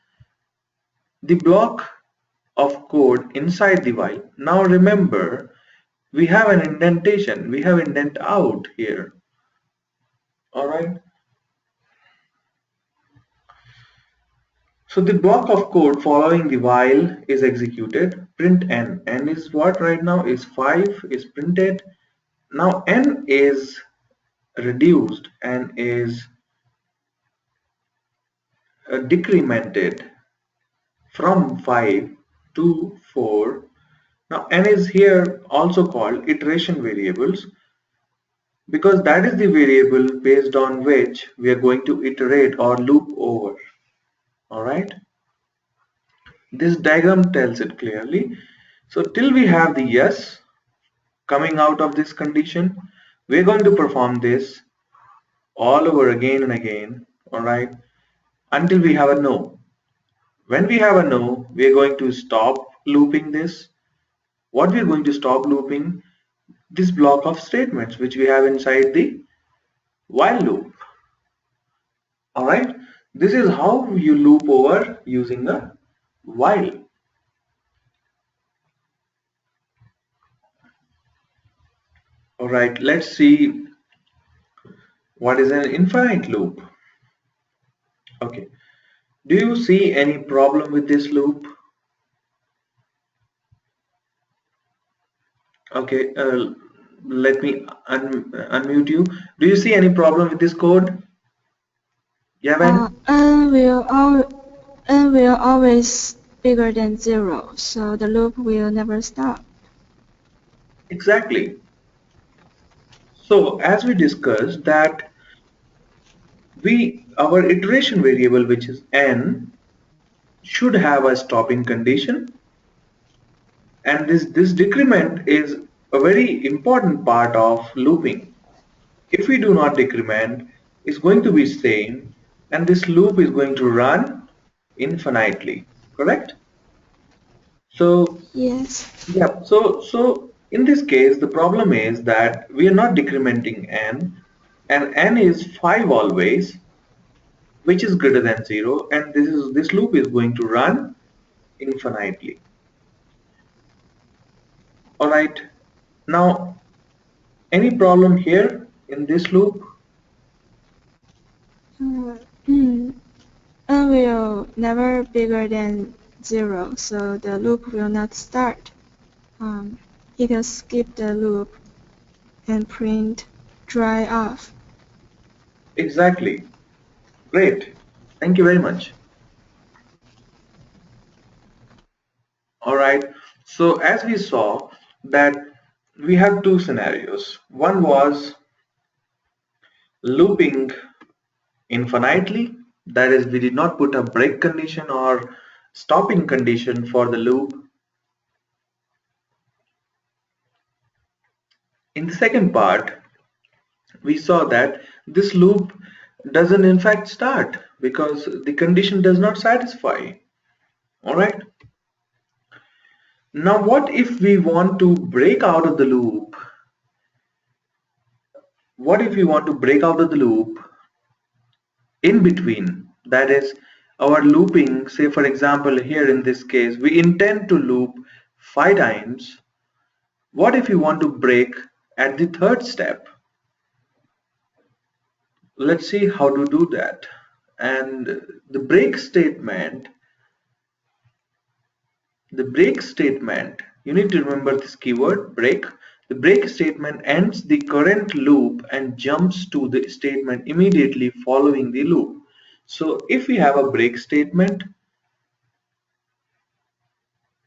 the block of code inside the while. Now remember, we have an indentation. We have indent out here. All right. So the block of code following the while is executed. Print n. N is what right now is 5 is printed. Now n is reduced and is decremented from 5 to 4. Now n is here also called iteration variables because that is the variable based on which we are going to iterate or loop over. Alright, this diagram tells it clearly. So till we have the yes coming out of this condition, we're going to perform this all over again and again. Alright, until we have a no. When we have a no, we are going to stop looping this. What we are going to stop looping? This block of statements which we have inside the while loop. Alright, this is how you loop over using a while. Alright, let's see what is an infinite loop. Okay, do you see any problem with this loop? Okay, let me unmute you. Do you see any problem with this code? Yeah, man? N will always bigger than 0, so the loop will never stop. Exactly. So as we discussed that our iteration variable, which is n, should have a stopping condition, and this decrement is a very important part of looping. If we do not decrement, it's going to be same, and this loop is going to run infinitely, correct? So Yes. yeah, so in this case the problem is that we are not decrementing n, and n is 5 always, which is greater than 0, and this loop is going to run infinitely. Alright, now any problem here in this loop? Uh, N will never bigger than 0, so the loop will not start. You can skip the loop and print dry off. Exactly. Great. Thank you very much. Alright, so as we saw that we have two scenarios. One was looping infinitely, that is, we did not put a break condition or stopping condition for the loop. In the second part, we saw that this loop doesn't in fact start because the condition does not satisfy. Alright, now what if we want to break out of the loop? What if we want to break out of the loop in between? That is, our looping, say for example here in this case we intend to loop 5 times. What if we want to break at the third step? Let's see how to do that. And the break statement, you need to remember this keyword break. The break statement ends the current loop and jumps to the statement immediately following the loop. So if we have a break statement,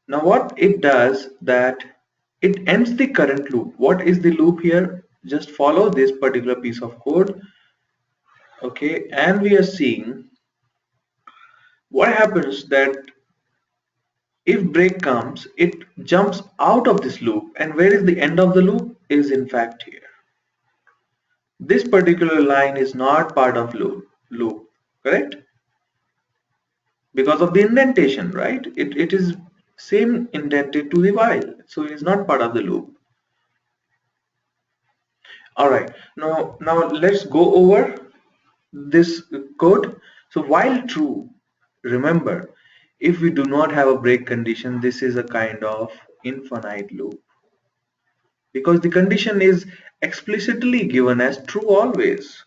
now what it does that it ends the current loop. What is the loop here? Just follow this particular piece of code. Okay, and we are seeing what happens that if break comes, it jumps out of this loop, and where is the end of the loop is in fact here. This particular line is not part of loop, correct? Because of the indentation, right? It is same indented to the while, so it is not part of the loop. All right, now let's go over this code. So while true, remember, if we do not have a break condition, this is a kind of infinite loop because the condition is explicitly given as true always.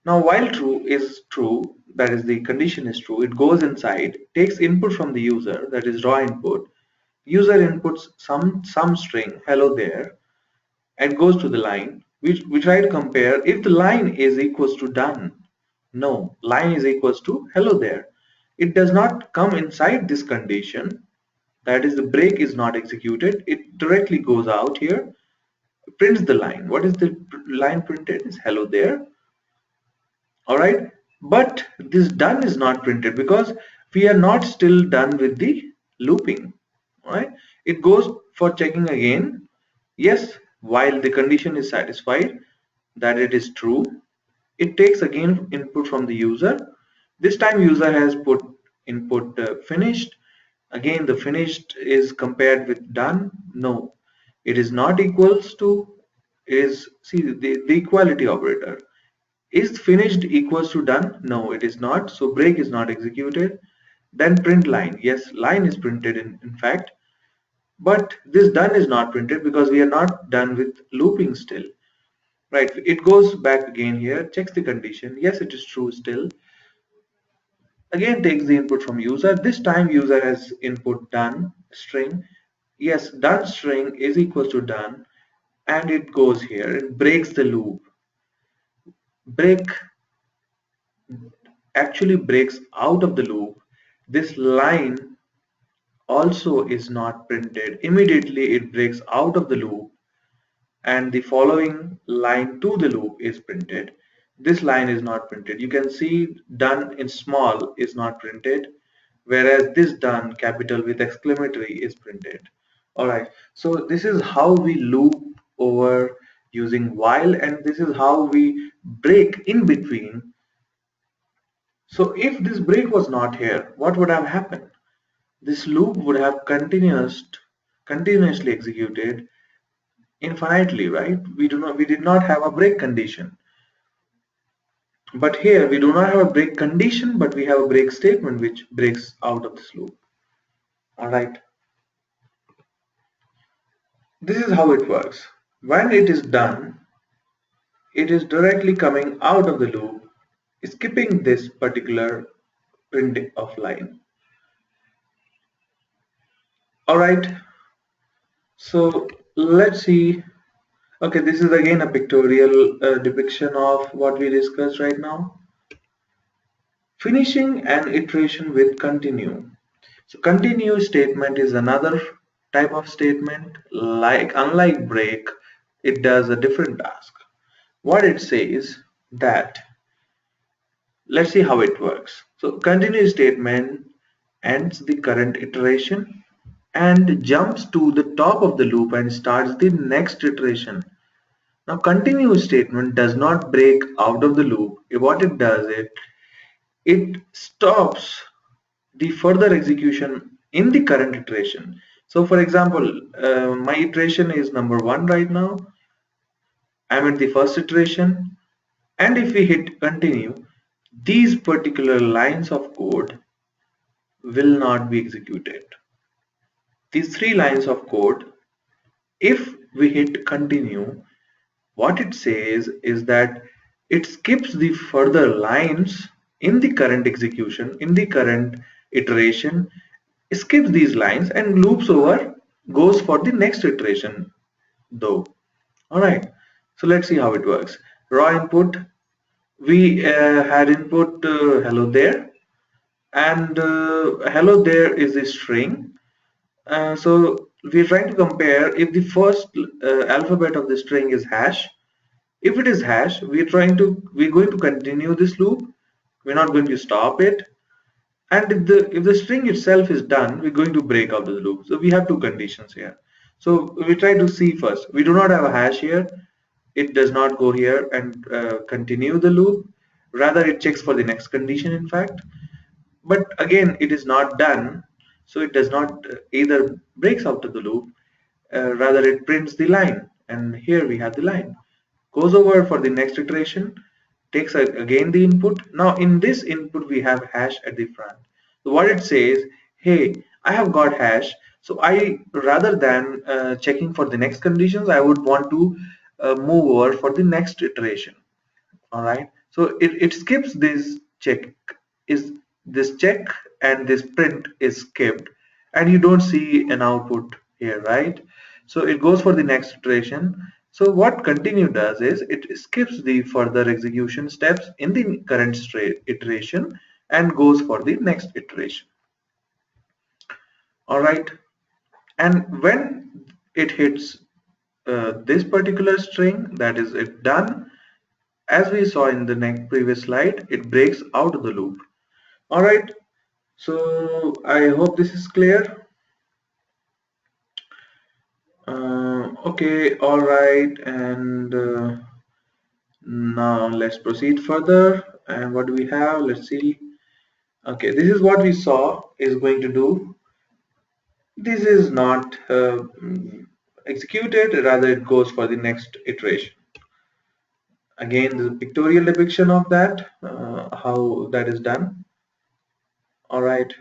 Now while true is true, that is the condition is true, it goes inside, takes input from the user, that is raw input. User inputs some string hello there and goes to the line. We try to compare if the line is equals to done. No, line is equals to hello there. It does not come inside this condition, that is the break is not executed. It directly goes out here, prints the line. What is the line printed is hello there. All right, but this done is not printed because we are not still done with the looping. All right, it goes for checking again. Yes, while the condition is satisfied that it is true, it takes again input from the user, This time user has put input finished. Again, the finished is compared with done. No, it is not equals to, is, see, the equality operator. Is finished equals to done? No, it is not. So break is not executed. Then print line. Yes, line is printed in fact, but this done is not printed because we are not done with looping still. Right, it goes back again here, checks the condition. Yes, it is true still. Again takes the input from user. This time user has input done string. Yes, done string is equals to done, and it goes here. It breaks the loop. Break actually breaks out of the loop. This line also is not printed. Immediately it breaks out of the loop, and the following line to the loop is printed. This line is not printed. You can see done in small is not printed, whereas this done capital with exclamatory is printed. Alright, so this is how we loop over using while, and this is how we break in between. So if this break was not here, what would have happened? This loop would have continuously executed infinitely, right? We did not have a break condition. But here we do not have a break condition, but we have a break statement which breaks out of this loop. All right. This is how it works. When it is done, it is directly coming out of the loop, skipping this particular print of line. All right. So let's see. Okay, this is again a pictorial depiction of what we discussed right now. Finishing an iteration with continue. So continue statement is another type of statement. Like unlike break, it does a different task. What it says that, let's see how it works. So continue statement ends the current iteration and jumps to the top of the loop and starts the next iteration. Now continue statement does not break out of the loop. What it does, it stops the further execution in the current iteration. So for example, my iteration is number 1 right now. I'm at the first iteration, and if we hit continue, these particular lines of code will not be executed. These 3 lines of code, if we hit continue, what it says is that it skips the further lines in the current execution, in the current iteration, skips these lines and loops over, goes for the next iteration though. Alright, so let's see how it works. Raw input, we had input hello there, and hello there is a string. So we're trying to compare if the first alphabet of the string is hash. If it is hash, we're going to continue this loop. We're not going to stop it. And if the string itself is done, we're going to break out of the loop. So we have two conditions here. So we try to see first. We do not have a hash here. It does not go here and continue the loop. Rather, it checks for the next condition, in fact. But again, it is not done. So it does not either breaks out of the loop. Rather, it prints the line. And here we have the line. Goes over for the next iteration, takes again the input. Now in this input we have hash at the front. So what it says, hey, I have got hash, so I, rather than checking for the next conditions, I would want to move over for the next iteration. All right, so it skips this check, is this check, and this print is skipped, and you don't see an output here, right? So it goes for the next iteration. So what continue does is it skips the further execution steps in the current iteration and goes for the next iteration. All right, and when it hits this particular string, that is it done, as we saw in the next previous slide, it breaks out of the loop. All right, so I hope this is clear. Okay, all right, and now let's proceed further. And what do we have? Let's see. Okay, this is what we saw is going to do. This is not executed, rather it goes for the next iteration. Again, the pictorial depiction of that, how that is done. All right,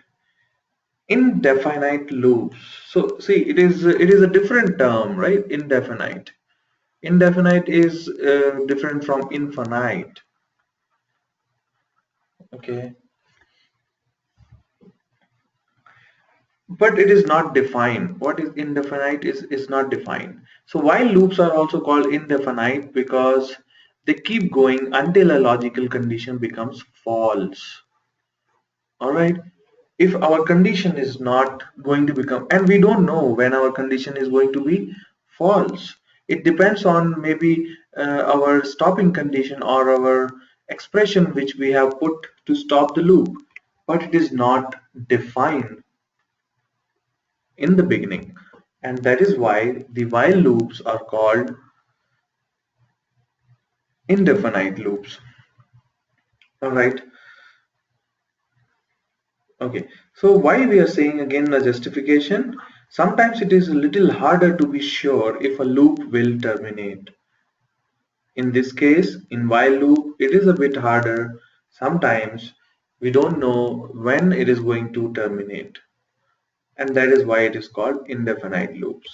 indefinite loops. So see, it is a different term, right? Indefinite. Indefinite is different from infinite. Okay, but it is not defined. What is indefinite is not defined. So while loops are also called indefinite because they keep going until a logical condition becomes false. All right, if our condition is not going to become, and we don't know when our condition is going to be false, it depends on maybe our stopping condition or our expression which we have put to stop the loop, but it is not defined in the beginning, and that is why the while loops are called indefinite loops. All right. Okay, so why we are saying again the justification, sometimes it is a little harder to be sure if a loop will terminate. In this case, in while loop, it is a bit harder. Sometimes we don't know when it is going to terminate, and that is why it is called indefinite loops.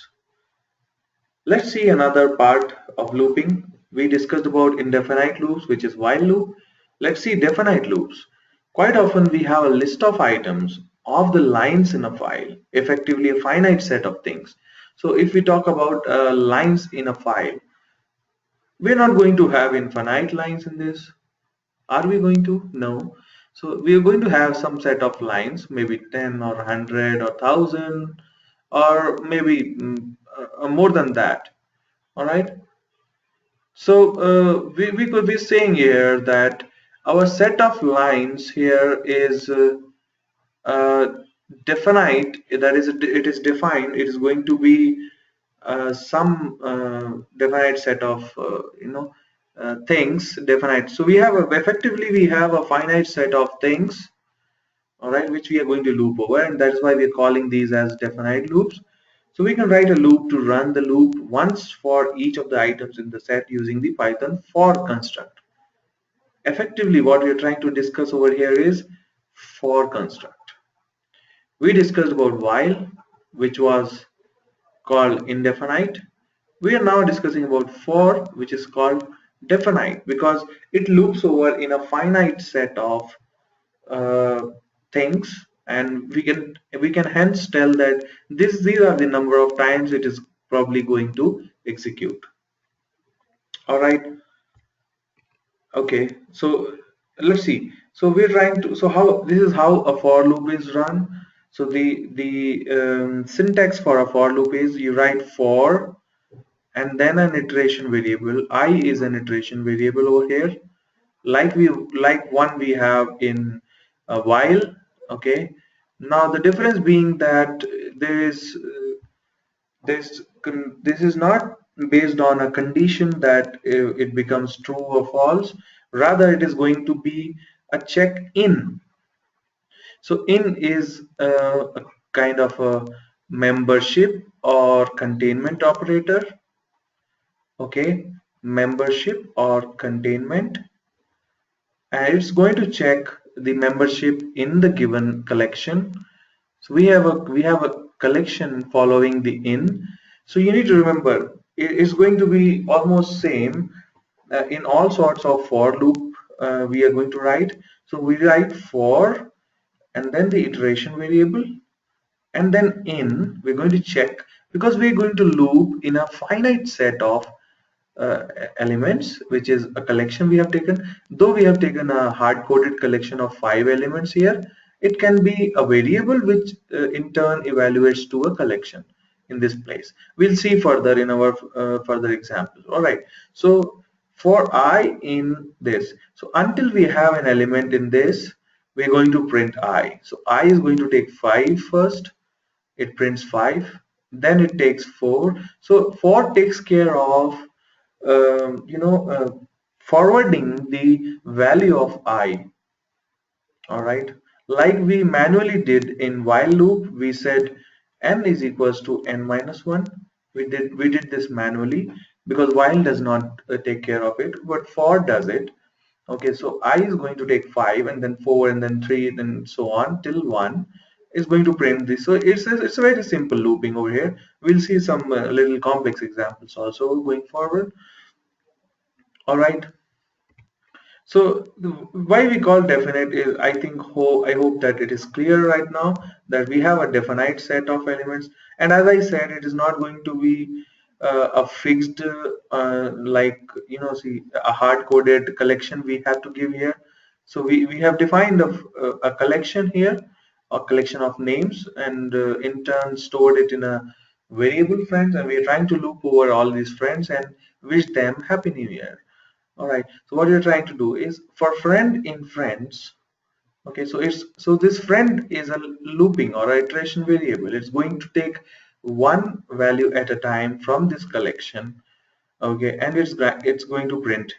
Let's see another part of looping. We discussed about indefinite loops, which is while loop. Let's see definite loops. Quite often we have a list of items of the lines in a file, effectively a finite set of things. So if we talk about lines in a file, we're not going to have infinite lines in this. Are we going to? No. So we are going to have some set of lines, maybe 10 or 100 or 1000 or maybe more than that. All right. So we could be saying here that our set of lines here is uh, definite. That is, it is defined. It is going to be some definite set of things. Definite. So we have effectively we have a finite set of things. All right, which we are going to loop over, and that's why we are calling these as definite loops. So we can write a loop to run the loop once for each of the items in the set using the Python for construct. Effectively, what we are trying to discuss over here is for construct. We discussed about while, which was called indefinite. We are now discussing about for, which is called definite, because it loops over in a finite set of uh, things, and we can hence tell that these are the number of times it is probably going to execute. All right. Okay, so let's see. So we're trying to, so how, this is how a for loop is run. So the syntax for a for loop is you write for and then an iteration variable. I is an iteration variable over here, like one we have in a while. Okay, now the difference being that there is this is not based on a condition that it becomes true or false. Rather, it is going to be a check in. So in is a kind of a membership or containment operator. Okay, membership or containment, and it's going to check the membership in the given collection. So we have a collection following the in. So you need to remember it is going to be almost same in all sorts of for loop we are going to write. So we write for and then the iteration variable, and then in we're going to check, because we're going to loop in a finite set of uh, elements, which is a collection we have taken. Though we have taken a hard-coded collection of 5 elements here, it can be a variable which in turn evaluates to a collection in this place. We'll see further in our further examples. All right. So for I in this, so until we have an element in this, we're going to print I. So I is going to take 5 first. It prints 5, then it takes 4. So 4 takes care of forwarding the value of I. All right, Like we manually did in while loop, we said n is equals to n minus 1. We did this manually because while does not take care of it, but for does it. Okay, so I is going to take 5 and then 4 and then 3 and so on till 1 is going to print this. So it's a very simple looping over here. We'll see some little complex examples also going forward. All right. So why we call definite is, I hope that it is clear right now that we have a definite set of elements, and as I said, it is not going to be a fixed like see a hard-coded collection we have to give here. So we have defined a collection here, a collection of names, and in turn stored it in a variable friends, and we are trying to loop over all these friends and wish them Happy New Year. All right, so what you're trying to do is for friend in friends. Okay, so this friend is a looping or a iteration variable. It's going to take one value at a time from this collection. Okay, and it's going to print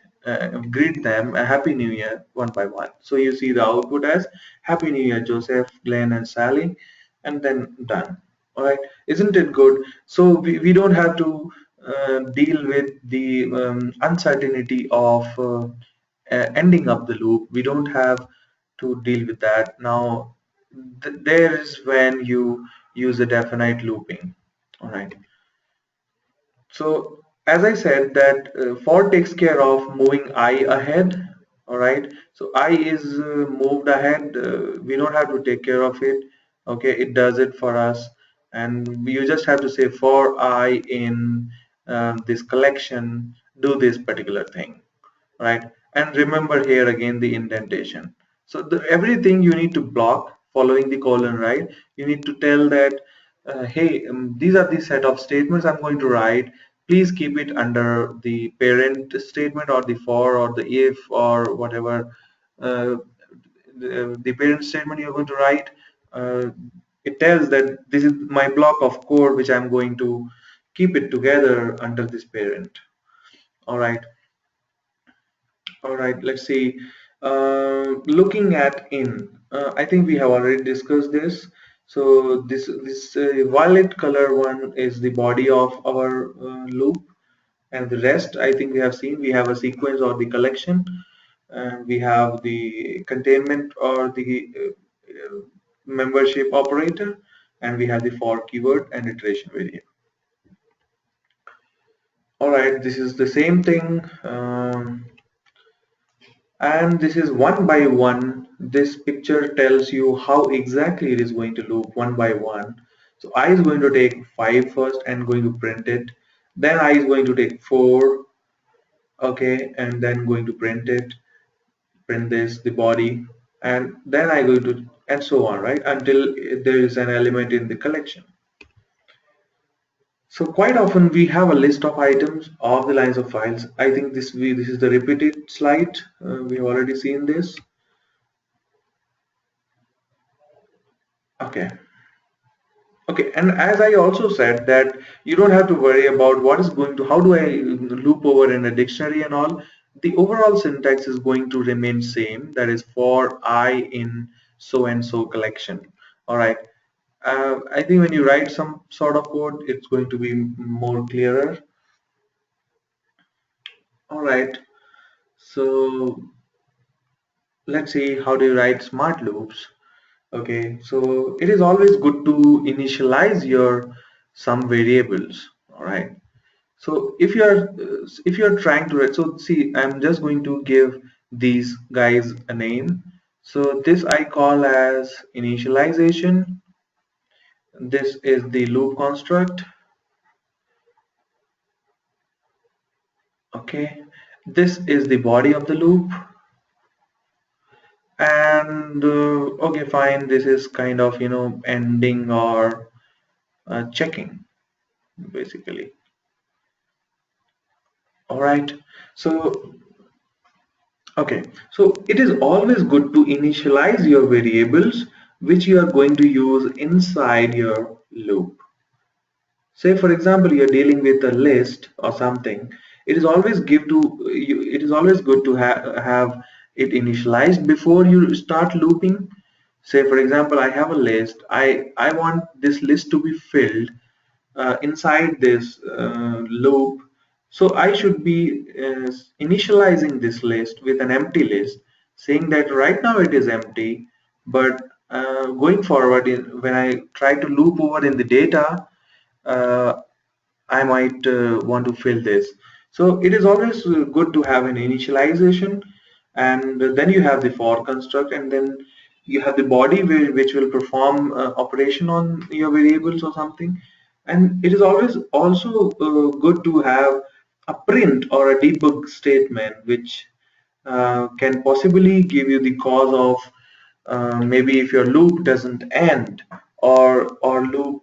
greet them a Happy New Year one by one. So you see the output as Happy New Year Joseph, Glenn, and Sally, and then done. All right, isn't it good? So we don't have to deal with the uncertainty of ending up the loop. We don't have to deal with that. Now there is when you use a definite looping. All right. So as I said that for takes care of moving I ahead. All right. So I is moved ahead. We don't have to take care of it. Okay. It does it for us. And you just have to say for I in this collection, do this particular thing. Right? And remember here again the indentation. So everything you need to block following the colon, right? You need to tell that, hey, these are the set of statements I'm going to write. Please keep it under the parent statement or the for or the if or whatever the parent statement you're going to write. Uh, it tells that this is my block of code which I'm going to keep it together under this parent. All right. All right, let's see. Looking at in, I think we have already discussed this. So this violet color one is the body of our loop, and the rest I think we have seen. We have a sequence or the collection, and we have the containment or the membership operator, and we have the for keyword and iteration variable. All right, this is the same thing. And this is one by one. This picture tells you how exactly it is going to loop one by one. So I is going to take 5 first and going to print it. Then I is going to take 4, okay, and then going to print it, print this, the body, and then I going to, and so on, right, until there is an element in the collection. So quite often we have a list of items of the lines of files. I think this is the repeated slide. We've already seen this. Okay. Okay, and as I also said that you don't have to worry about what is going to, how do I loop over in a dictionary and all. The overall syntax is going to remain same. That is for I in so and so collection. All right. I think when you write some sort of code, it's going to be more clearer. All right. So let's see how do you write smart loops. Okay, so it is always good to initialize your some variables. All right. So if you're trying to write, so see, I'm just going to give these guys a name. So this I call as initialization. This is the loop construct. Okay, this is the body of the loop. And okay, fine. This is kind of ending or checking basically. All right. So okay, so it is always good to initialize your variables which you are going to use inside your loop. Say for example, you're dealing with a list or something. It is always it is always good to have it initialized before you start looping. Say for example, I have a list. I want this list to be filled inside this loop. So I should be initializing this list with an empty list, saying that right now it is empty, but going forward, when I try to loop over in the data, uh, I might want to fill this. So it is always good to have an initialization, and then you have the for construct, and then you have the body which will perform operation on your variables or something. And it is always also good to have a print or a debug statement which can possibly give you the cause of maybe if your loop doesn't end, or loop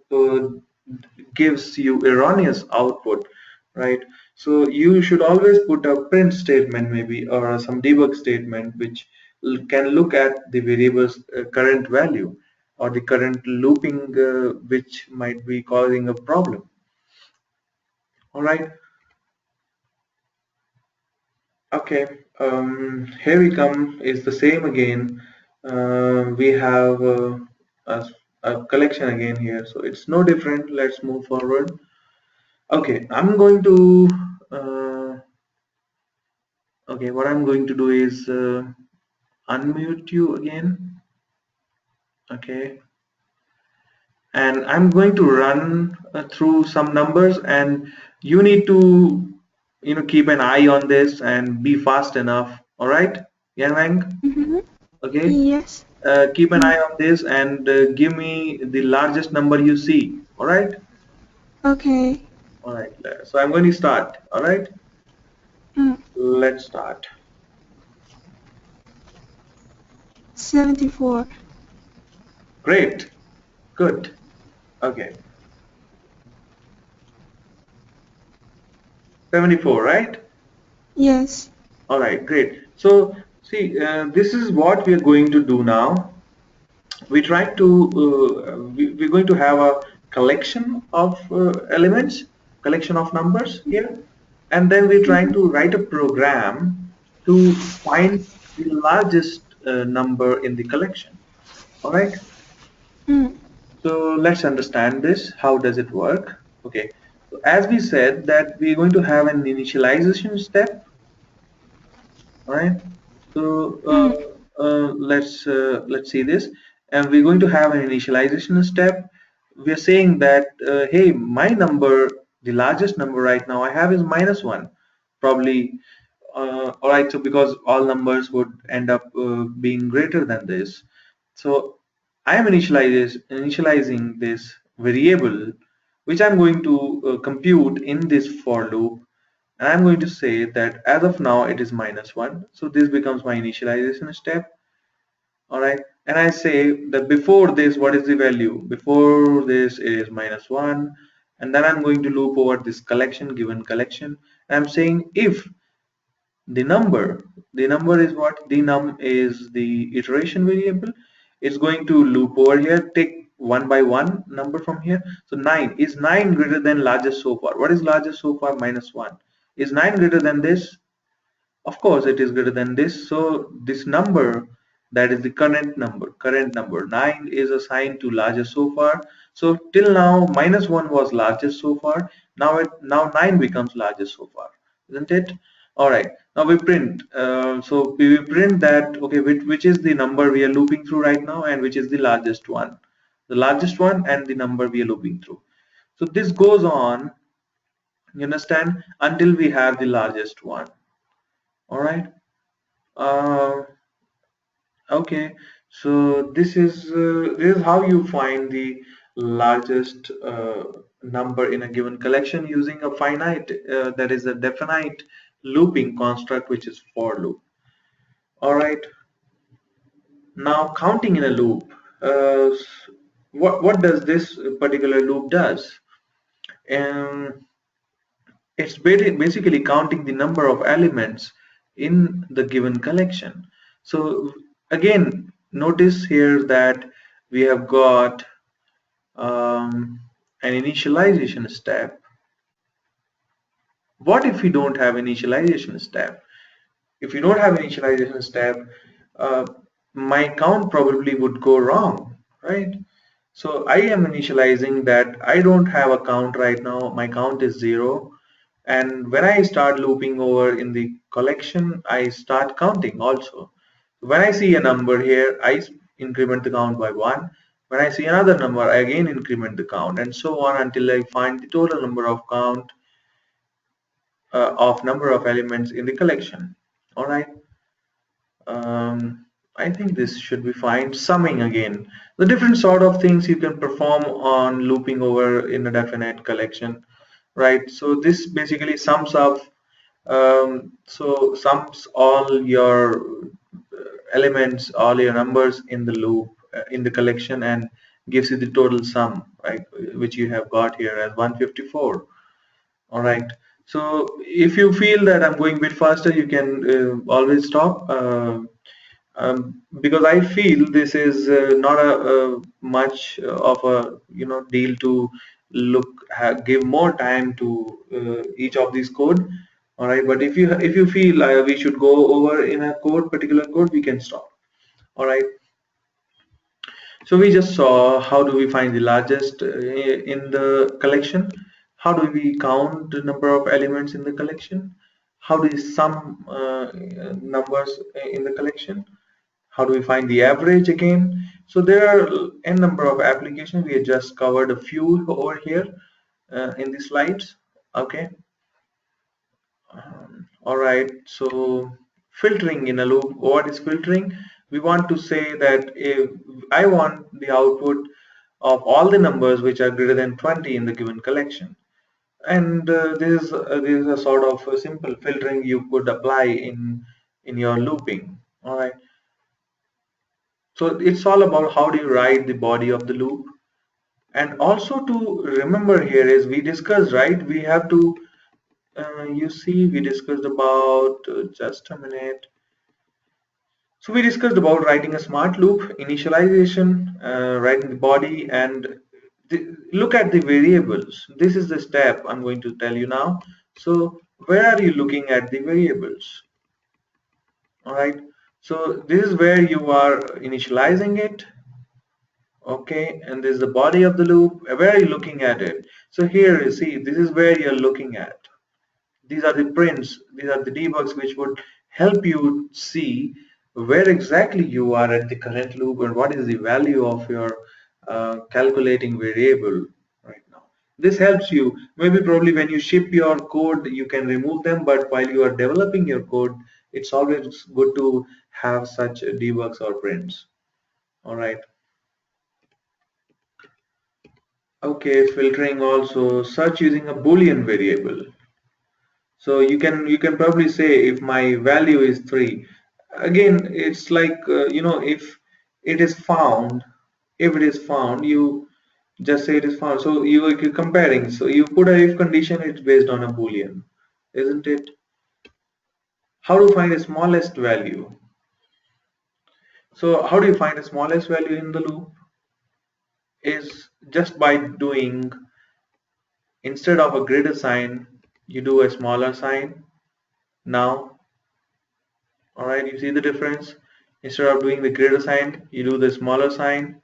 gives you erroneous output, right? So you should always put a print statement maybe, or some debug statement which can look at the variable's current value or the current looping which might be causing a problem. All right. Okay, here we come is the same again. We have a collection again here, so it's no different. Let's move forward. Okay, okay, what I'm going to do is unmute you again. Okay, and I'm going to run through some numbers, and you need to, keep an eye on this and be fast enough. All right, Yanwang? Mm-hmm. Okay. Yes. Keep an Mm. eye on this and give me the largest number you see. All right. Okay. All right. So I'm going to start. All right. Mm. Let's start. 74. Great. Good. Okay. 74, right? Yes. All right. Great. So see, this is what we are going to do now. We're going to have a collection of elements, collection of numbers here, and then we're trying Mm-hmm. to write a program to find the largest number in the collection. All right. Mm. So let's understand this. How does it work? Okay. So as we said that we're going to have an initialization step. All right. So Mm. let's see this, and we're going to have an initialization step. We are saying that hey, my number, the largest number right now I have is -1, probably. All right. So because all numbers would end up being greater than this, so I am initializing this variable, which I'm going to compute in this for loop, and I'm going to say that as of now it is -1. So this becomes my initialization step. All right. And I say that before this, what is the value? Before this is -1. And then I'm going to loop over this collection, given collection. And I'm saying if the number is what? The num is the iteration variable. It's going to loop over here, take one by one number from here. So 9, is 9 greater than largest so far? What is largest so far? -1. Is 9 greater than this? Of course it is greater than this. So this number, that is the current number 9, is assigned to largest so far. So till now -1 was largest so far. Now 9 becomes largest so far, isn't it? All right. Now we print. So we print that, okay, which is the number we are looping through right now, and which is the largest one. The largest one and the number we are looping through. So this goes on, you understand, until we have the largest one. All right. Uh, okay, so this is how you find the largest number in a given collection using a finite, that is a definite looping construct, which is for loop. All right, now counting in a loop. What does this particular loop does? Um, it's basically counting the number of elements in the given collection. So again, notice here that we have got an initialization step. What if we don't have initialization step? If you don't have initialization step, uh, my count probably would go wrong, right? So I am initializing that I don't have a count right now. My count is 0. And when I start looping over in the collection, I start counting also. When I see a number here, I increment the count by 1. When I see another number, I again increment the count, and so on until I find the total number of count of number of elements in the collection. All right. I think this should be fine. Summing again, the different sort of things you can perform on looping over in a definite collection, right? So this basically sums up, so sums all your elements, all your numbers in the loop, in the collection, and gives you the total sum, right, which you have got here as 154. All right. So if you feel that I'm going a bit faster, you can always stop. Because I feel this is not a much of a deal to give more time to each of these code. All right, but if you feel we should go over in a particular code, we can stop. All right. So we just saw how do we find the largest in the collection, how do we count the number of elements in the collection, how do we sum numbers in the collection, how do we find the average again. So there are n number of applications. We have just covered a few over here in the slides. Okay. All right, so filtering in a loop. What is filtering? We want to say that if I want the output of all the numbers which are greater than 20 in the given collection, and this is a sort of a simple filtering you could apply in your looping. All right, so it's all about how do you write the body of the loop. And also to remember here is we discussed, right, we have to you see we discussed about just a minute. So we discussed about writing a smart loop, initialization, writing the body, and look at the variables. This is the step I'm going to tell you now. So where are you looking at the variables? All right. So this is where you are initializing it. Okay, and this is the body of the loop. Where are you looking at it? So here you see, this is where you're looking at. These are the prints, these are the debugs which would help you see where exactly you are at the current loop and what is the value of your calculating variable right now. This helps you. Maybe probably when you ship your code, you can remove them, but while you are developing your code, it's always good to have such debugs or prints. All right. Okay, filtering also search using a Boolean variable. So you can probably say if my value is 3. Again, it's like if it is found, you just say it is found. So you're comparing. So you put a if condition, it's based on a Boolean, isn't it? How to find the smallest value? So how do you find the smallest value in the loop? Is just by doing, instead of a greater sign, you do a smaller sign. Now, all right, you see the difference. Instead of doing the greater sign, you do the smaller sign.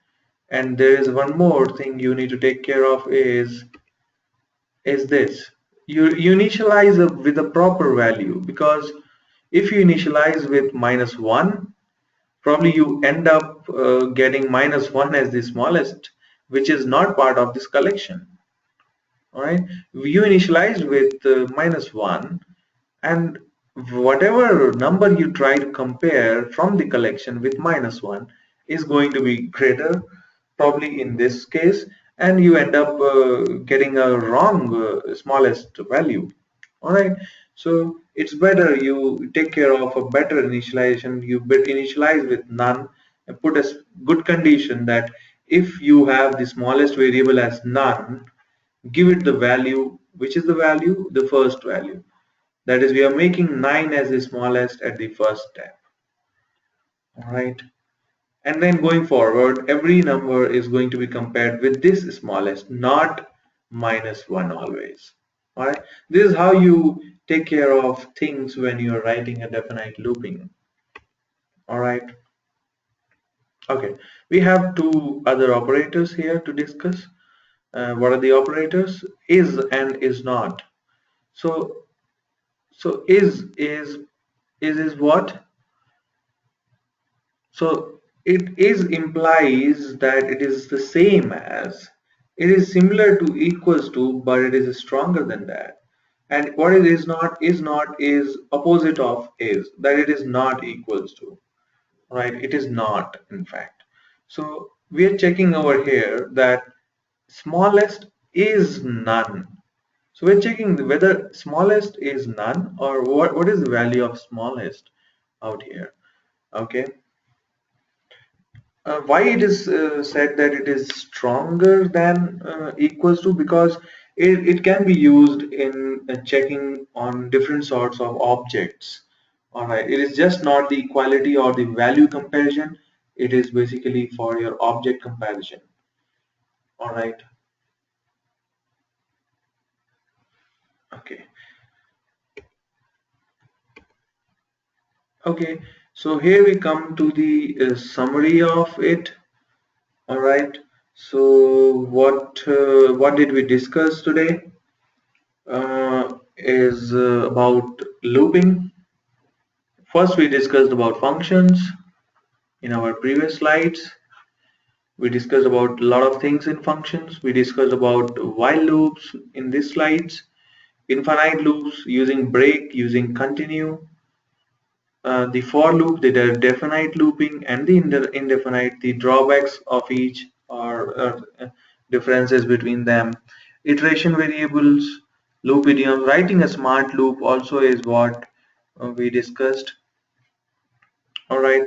And there is one more thing you need to take care of is this. You initialize with a proper value, because if you initialize with -1, probably you end up getting -1 as the smallest, which is not part of this collection. All right, you initialized with -1, and whatever number you try to compare from the collection with -1 is going to be greater, probably in this case, and you end up getting a wrong smallest value. All right, so it's better you take care of a better initialization. You initialize with none and put a good condition that if you have the smallest variable as none, give it the value. Which is the value? The first value. That is, we are making 9 as the smallest at the first step. All right. And then going forward, every number is going to be compared with this smallest, not -1 always. All right. This is how you take care of things when you are writing a definite looping. All right. Okay, we have two other operators here to discuss. What are the operators? Is and is not. So, is what? So it is implies that it is the same as. It is similar to, equals to, but it is stronger than that. And what it is not is opposite of is, that it is not equals to, right? It is not, in fact. So we are checking over here that smallest is none. So we're checking whether smallest is none, or what is the value of smallest out here. Okay. Why it is said that it is stronger than equals to? Because it can be used in checking on different sorts of objects. All right, it is just not the equality or the value comparison. It is basically for your object comparison. All right. Okay. Okay. So here we come to the summary of it. All right. So what did we discuss today? Is about looping. First, we discussed about functions in our previous slides. We discussed about a lot of things in functions. We discussed about while loops in these slides, infinite loops, using break, using continue, the for loop, the definite looping, and the indefinite, the drawbacks of each, or differences between them, iteration variables, loop idioms. Writing a smart loop also is what we discussed. All right.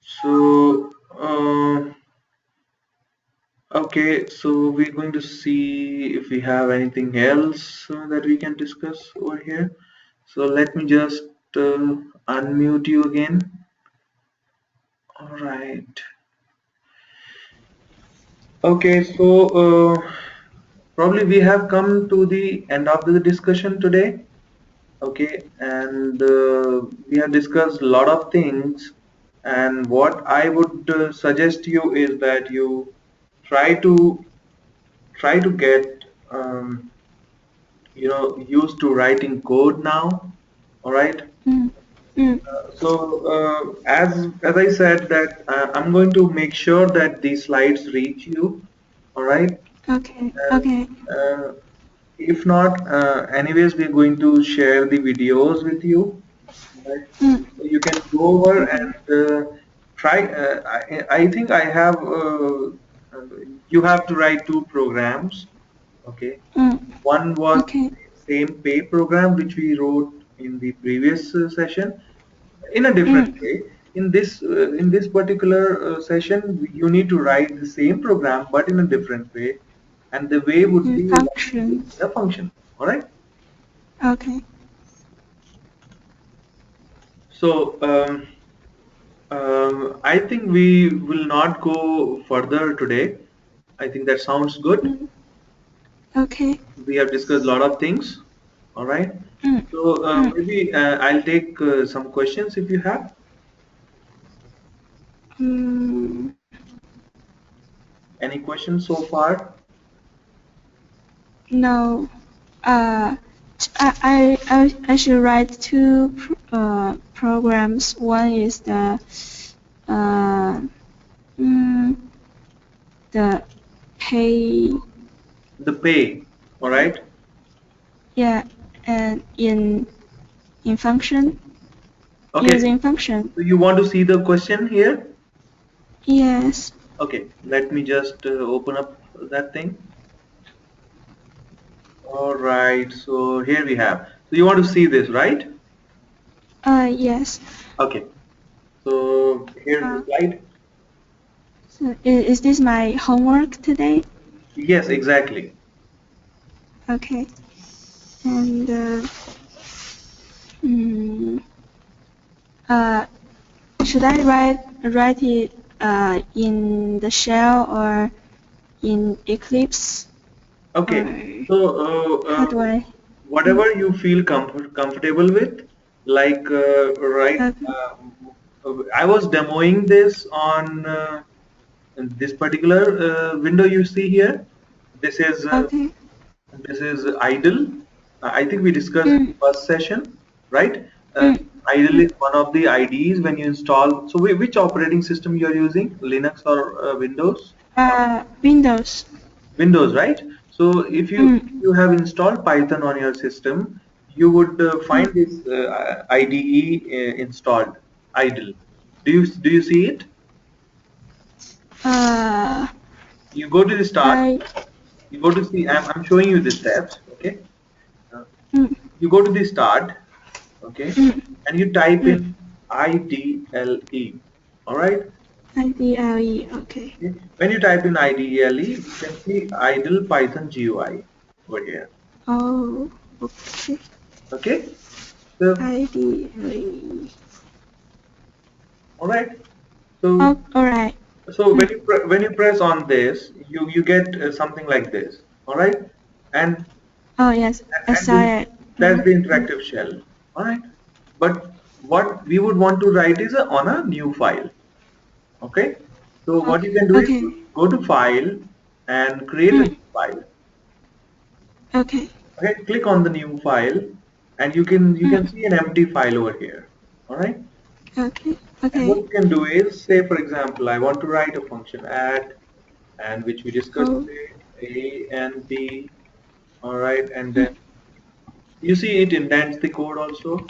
So, okay, so we're going to see if we have anything else that we can discuss over here. So let me just unmute you again. All right. Okay, so probably we have come to the end of the discussion today. Okay, and we have discussed a lot of things. And what I would suggest you is that you try to get used to writing code now. All right. Mm. Mm. So as I said that I'm going to make sure that these slides reach you. All right. Okay. And Okay. if not, anyways, we're going to share the videos with you. Right? Mm. So you can go over Okay. and try. I think I have. You have to write two programs. Okay. Mm. One was Okay. same pay program which we wrote in the previous session in a different Mm. way. In this particular session, you need to write the same program but in a different way, and the way would Mm. be like Functions. a function. All right. Okay. So I think we will not go further today. I think that sounds good. Mm. Okay. We have discussed a lot of things. All right. Mm. So Mm. maybe I'll take some questions if you have Mm. any questions so far. No. Uh, I should write two programs. One is uh, mm, the pay, The pay. All right. yeah, and in function, Okay. using function. So you want to see the question here? Yes. Okay. Let me just open up that thing. All right. So here we have. So you want to see this, right? Yes. Okay. So here's the Uh, slide. so is this my homework today? Yes, exactly. Okay. And mm, uh, should I write it in the shell or in Eclipse, or Okay. So how do I? whatever Mm, you feel comfortable with, like right. okay. I was demoing this on this particular window you see here. This is Okay. idle. I think we discussed in Mm, the first session, right? Uh, mm, idle mm. is one of the IDEs when you install. So which operating system you are using? Linux or Windows? Windows. Windows, right? So if Mm, you have installed Python on your system, you would find mm. this IDE installed, idle. Do you see it? Uh, You go to the start. I. You go to see. I'm showing you the steps. Okay. Uh, Mm, you go to the start. Okay, mm, and you type mm. in IDLE. All right. IDLE. Okay. Okay. When you type in IDLE, you can see idle Python GUI over here. Oh. Okay. Okay. So IDLE. all right. So Oh, all right. so Mm. when you press on this, you get something like this. All right, and Oh yes, I and saw it. that's Mm, the mm. interactive shell. All right, but what we would want to write is on a new file. Okay, so what you Okay. can do is Okay. go to file and create a Mm. new file. Okay. Okay, click on the new file, and you can Mm. see an empty file over here. All right, Okay. and what Okay. you can do is say, for example, I want to write a function add, and which we discussed Oh. today, a and b. All right, and then Mm. you see it indents the code also,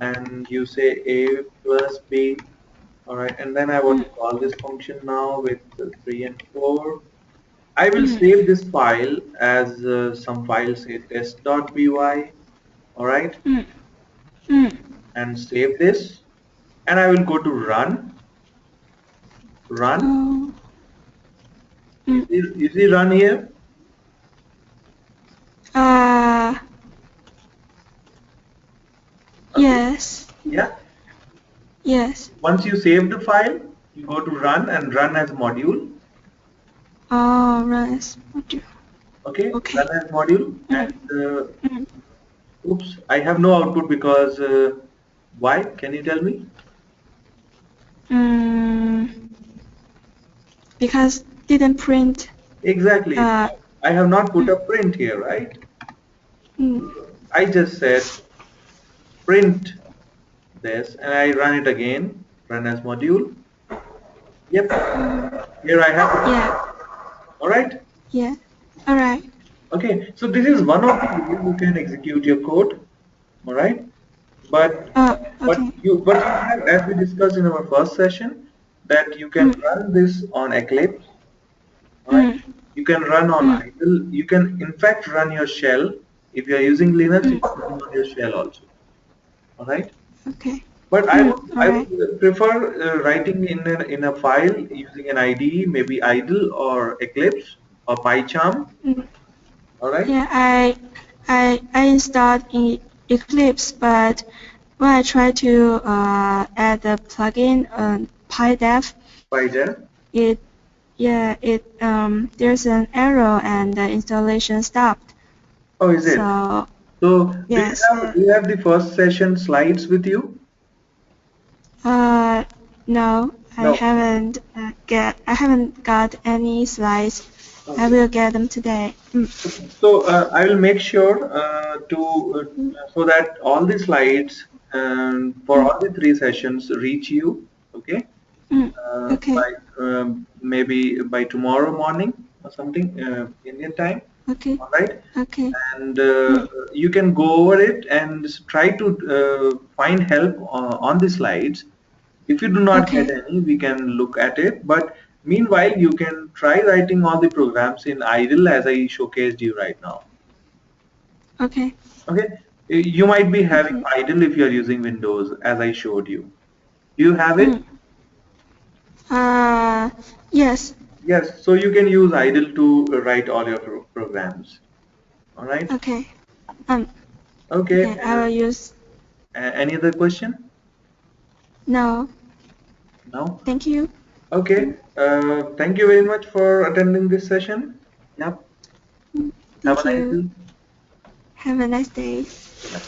and you say a plus b. All right, and then I want Mm. to call this function now with 3 and 4. I will Mm. save this file as some file say test.py. All right, Mm. Mm. and save this, and I will go to run. Oh. You Mm. see, you see run here. Uh. Okay, Yes. yeah. Yes. Once you save the file, you go to run and run as module. Oh, run as module. Okay, run Okay. as module, Mm. and Mm. oops, I have no output because why? Can you tell me? Mm. Because didn't print. Exactly. Uh. I have not put Mm. a print here, right? Mm. I just said print this, and I run it again, run as module. Yep, Oh. here I have it. Yeah. All right. Yeah. All right. Okay, so this is one of the ways you can execute your code. All right, but Okay. you have, as we discussed in our first session, that you can Mm. run this on Eclipse. All right, Mm. you can run on Mm. idle. You can in fact run your shell. If you are using Linux, you Mm. can run on your shell also. All right. Okay. But Mm. All I right. would prefer writing in a file using an IDE, maybe idle or Eclipse or PyCharm. Mm. All right. Yeah. I installed in Eclipse, but when I try to add the plugin PyDev, PyDev. it there's an error and the installation stopped. Oh, is it? So So yes. do you have the first session slides with you? Uh, no, No. I haven't got any slides. I Okay. will get them today. Mm. Okay. So I will make sure to Mm. so that all the slides for Mm. all the three sessions reach you. Okay. Mm. By Okay. maybe by tomorrow morning or something Indian time. Okay. All right, Okay. and Mm. you can go over it and try to find help on the slides. If you do not get Okay. any, we can look at it. But meanwhile, you can try writing all the programs in idle as I showcased you right now. Okay. Okay, you might be having Okay. idle if you are using Windows as I showed you. Do you have it? Mm. Uh, yes. Yes, so you can use idle to write all your programs. All right. Okay. Um. Okay. Okay. I will use. Any other question? No. No. Thank you. Okay. Thank you very much for attending this session. Yep. Mm. Have Thank a nice you. day. Have a nice day. Yep.